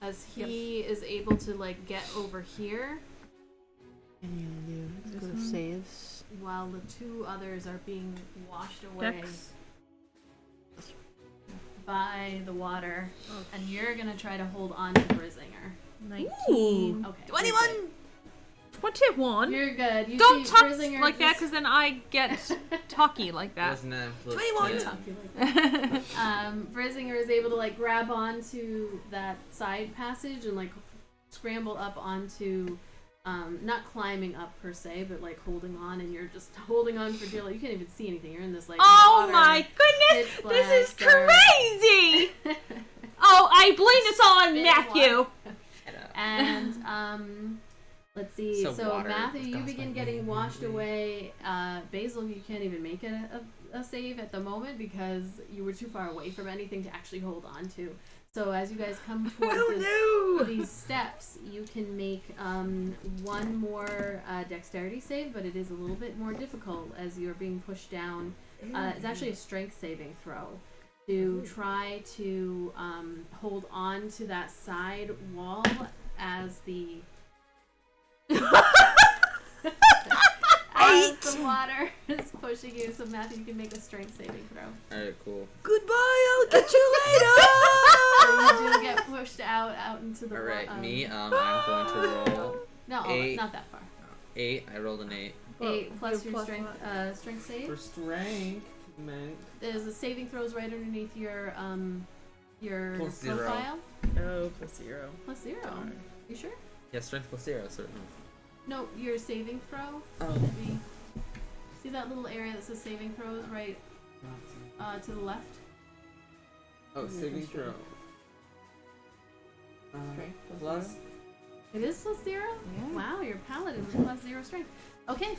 as he is able to like get over here, Let's go to saves. while the two others are being washed away Dex. by the water, and you're gonna try to hold on to Brisinger. 19. Okay. 21! 21? You're good. You Don't see talk Brisinger like that, just- because then I get talky like that. Wasn't that plus 21. 10? Talk to you like that. Brisinger is able to like grab onto that side passage and like scramble up onto, not climbing up per se, but like holding on, and you're just holding on for dear life. You can't even see anything. You're in this like Oh water, my goodness! pitch This is black dark. crazy! Oh, I blame this all on Bit of Matthew. Shut up. And let's see. So So water Matthew, was you caused begin by getting wind. washed away. Basil, you can't even make a save at the moment because you were too far away from anything to actually hold on to. So as you guys come towards these steps, you can make one more dexterity save, but it is a little bit more difficult as you're being pushed down. It's actually a strength saving throw to try to hold on to that side wall as the as the water is pushing you. So Matthew, you can make a strength saving throw. Alright, cool. Goodbye, I'll catch you later! So you do get pushed out into the Alright, me, I'm going to roll No, 8. not that far. 8. I rolled an 8. 8 plus your plus strength strength save. For strength, man. There's a saving throws right underneath your Plus 0. profile. Oh, plus 0. Plus 0. You sure? Yeah, strength plus 0, certainly. No, your saving throw. Oh. See that little area that says saving throws right to the left? Oh, saving throw. Strength Plus. It is plus 0? Yeah. Wow, you're paladin with plus 0 strength. Okay.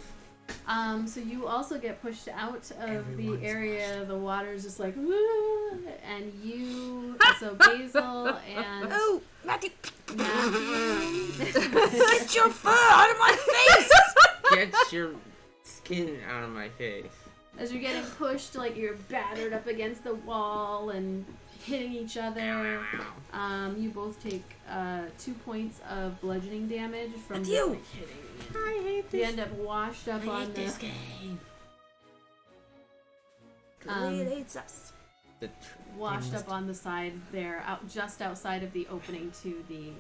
So you also get pushed out of the area. The water's just like, woo, and you. So Basil and Oh, Matthew! Matthew. Get your fur out of my face! Get your skin out of my face. As you're getting pushed, like you're battered up against the wall and hitting each other. You both take 2 points of bludgeoning damage from That's just, you. like, hitting. I hate You end up washed up on the. game. It hates us. The Washed up on the side there, just outside of the opening to the.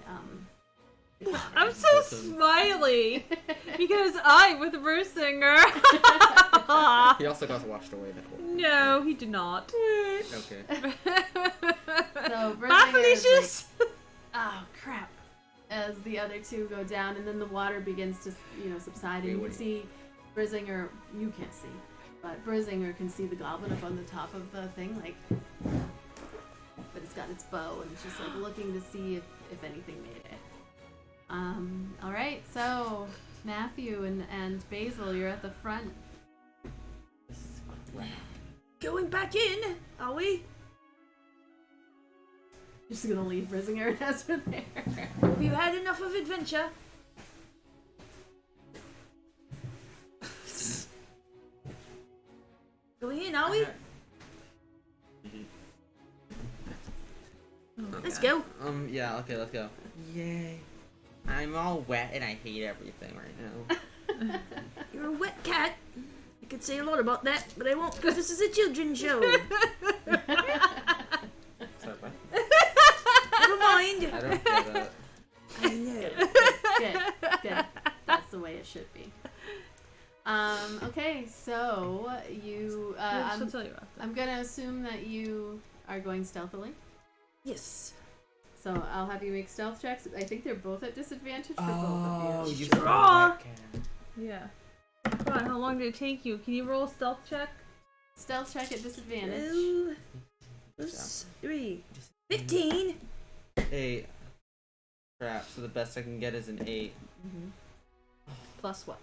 I'm so smiley because I'm with Brisinger. He also got washed away that way. No, he did not. Okay. So Bye, Brisinger is like, Felicia's. oh crap! As the other two go down, and then the water begins to, subside, and you can see Brisinger. You can't see, but Brisinger can see the goblin up on the top of the thing, like. But it's got its bow, and it's just like looking to see if anything made it. All right, so Matthew and Basil, you're at the front. Going back in, are we? Just gonna leave Brisinger and Ezra there. Have you had enough of adventure? Going in, are we? Let's go. Yeah, okay, let's go. Yay. I'm all wet and I hate everything right now. You're a wet cat. I could say a lot about that, but I won't because this is a children's show. Sorry, what? Never mind. I don't get that. I know. Good. That's the way it should be. Okay, so you. She'll tell you after. I'm gonna assume that you are going stealthily. Yes. So I'll have you make stealth checks. I think they're both at disadvantage for both of you. you Sure. Yeah. Come on, how long did it take you? Can you roll a stealth check? Stealth check at disadvantage. 2 plus 3. 15. 8. Crap, so the best I can get is an 8. Plus what?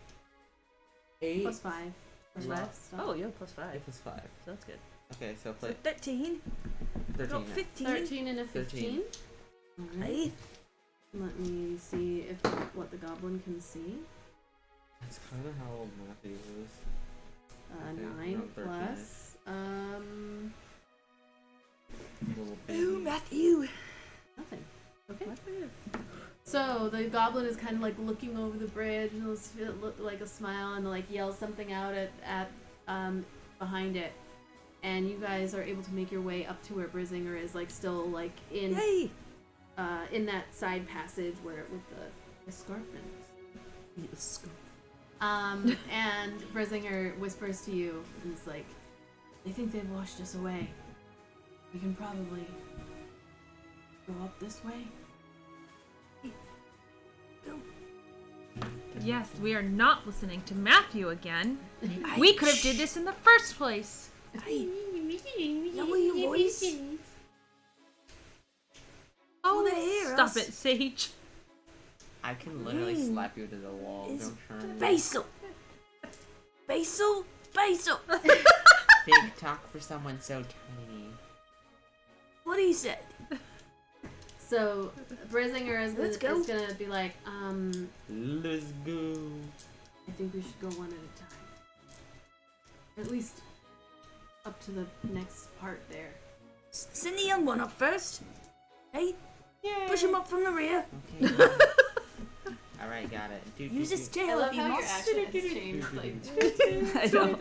8? Plus 5. Plus Wow. 5. Oh, yeah, plus 5. 8 plus 5. So that's good. Okay, so So play 13. 13. Got now. 15. 13 and a 15. Alright. Hey. Let me see if what the goblin can see. That's kind of how old Matthew is. Okay, 9 around 13. plus. Little Ooh, baby. Matthew. Nothing. Okay. So the goblin is kind of like looking over the bridge and it'll look like a smile and like yells something out at behind it, and you guys are able to make your way up to where Brisinger is, like still like in Yay. that side passage where with the escarpment. Yes. And Brisinger whispers to you and is like, "They think they've washed us away. We can probably go up this way." Yes, we are not listening to Matthew again. I- We could have did this in the first place. Hey. Lower your voice. Oh, they hear stop us. it, Sage. I can literally Mm. slap you to the wall. Is Don't turn. Basil. Basil. Basil. Big talk for someone so tiny. What he said. So Brisinger Let's is go. gonna be like, Let's go. I think we should go one at a time. Or at least up to the next part there. Send the young one up first. Hey. Push him up from the rear. Okay. Alright, got it. Do, Use his I tail love if you how your must. accent has changed. Like, I know.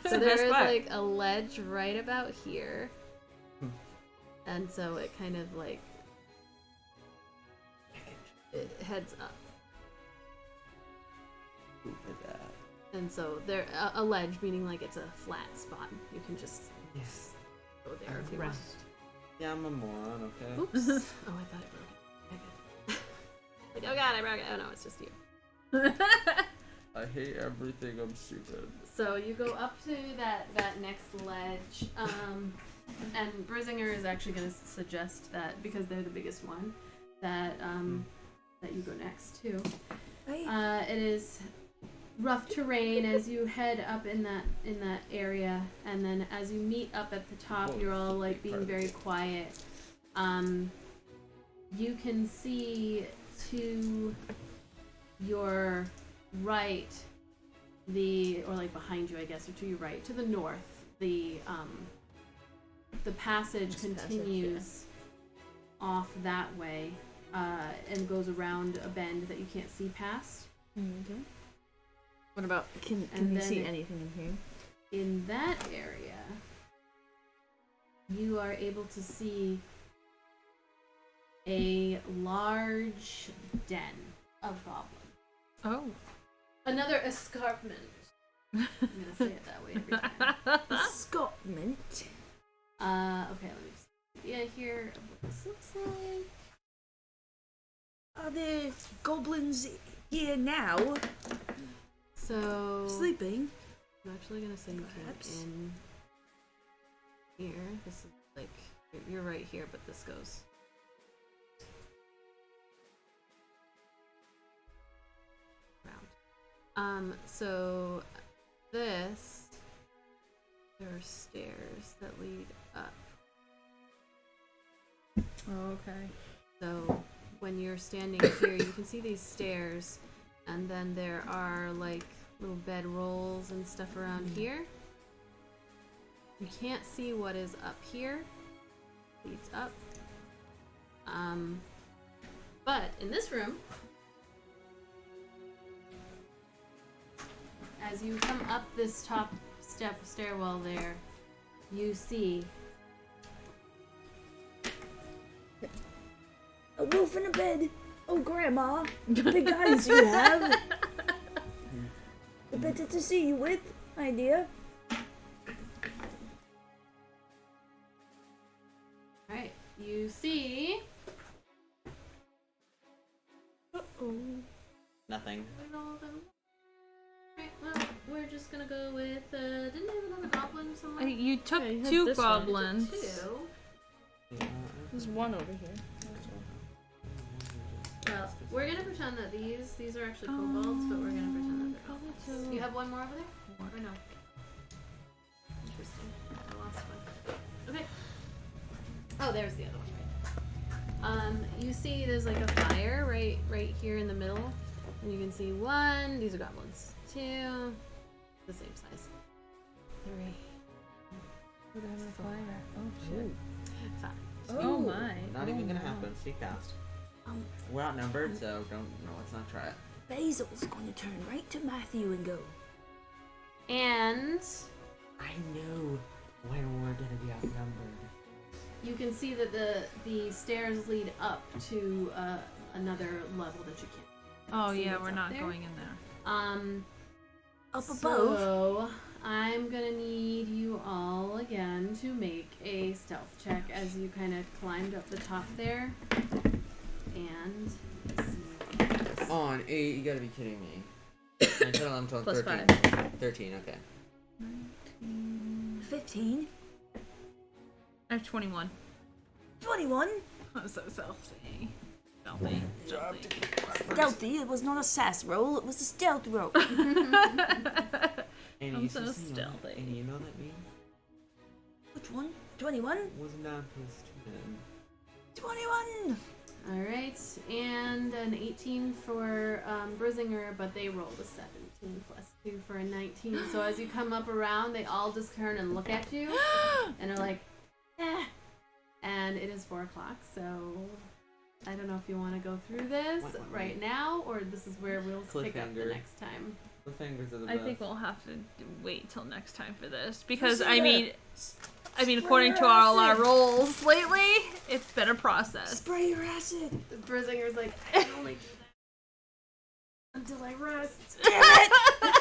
so there is like a ledge right about here, and so it kind of like it heads up, and so there a ledge meaning like it's a flat spot. You can just Yes. go there if you want. Yeah, I'm a moron, okay? Oops. Oh, I thought I broke it. Okay. Like, oh god, I broke it. Oh no, it's just you. I hate everything, I'm stupid. So you go up to that next ledge, and Brisinger is actually going to suggest that because they're the biggest one, that that you go next too. Hey. It is rough terrain as you head up in that area, and then as you meet up at the top, you're all like being very quiet. You can see to your right, or like behind you, I guess, or to your right, to the north, the passage continues off that way, and goes around a bend that you can't see past. Okay. What about, can And you then see it- anything in here? In that area, you are able to see a large den of goblins. Oh. Another escarpment. I'm gonna say it that way every time. Escarpment. Okay, let me just see here what this looks like. Are there goblins here now? So Sleeping? I'm actually gonna send you Perhaps. in here. This is like you're right here, but this goes. Round. So this, there are stairs that lead up. Oh, okay. So when you're standing here, you can see these stairs, and then there are like little bed rolls and stuff around here. You can't see what is up here. Leads up. But in this room, as you come up this top stairwell there, you see A wolf in a bed. Oh, Grandma. The guys you have. Better to see you with, my dear. Alright, you see. Nothing. Alright, well, we're just gonna go with, didn't I have another goblin somewhere? You took Yeah, you had 2 this one. goblins. Two. There's one over here. Well, we're gonna pretend that these are actually kobolds, but we're gonna pretend that they're goblins. You have one more over there? Or no? Interesting. I lost one. Okay. Oh, there's the other one, right? You see there's like a fire right here in the middle. And you can see 1, these are goblins. 2, the same size. 3, Would have a fire. Oh shit. 5. Oh my. Not even gonna happen. Speak fast. We're outnumbered, so let's not try it. Bazil's gonna turn right to Matthew and go. And I know when we're gonna be outnumbered. you can see that the stairs lead up to another level that you can't. Oh See yeah, what's we're up not there? going in there. Up above. So I'm gonna need you all again to make a stealth check as you kind of climbed up the top there. And let's see. On 8, you gotta be kidding me. 9, 10, 11, 12, Plus 13. 13, okay. 15. I have 21. 21. I'm so stealthy. Stealthy. Stealthy. It was not a sass roll. It was a stealth roll. And I'm you so see, stealthy. And you know that means? Which one? 21. Was not plus 10. 21. Alright, and an 18 for Brisinger, but they rolled a 17 plus 2 for a 19. So as you come up around, they all just turn and look at you and are like, eh. And it is 4 o'clock, so I don't know if you want to go through this right now, or this is where we'll pick up the Cliffhanger. next time. The fingers of the I best. think we'll have to wait till next time for this because I mean, according to all our rolls lately, it's been a process. Spray your acid. Brisinger's like, I can only do that until I rest. Damn it!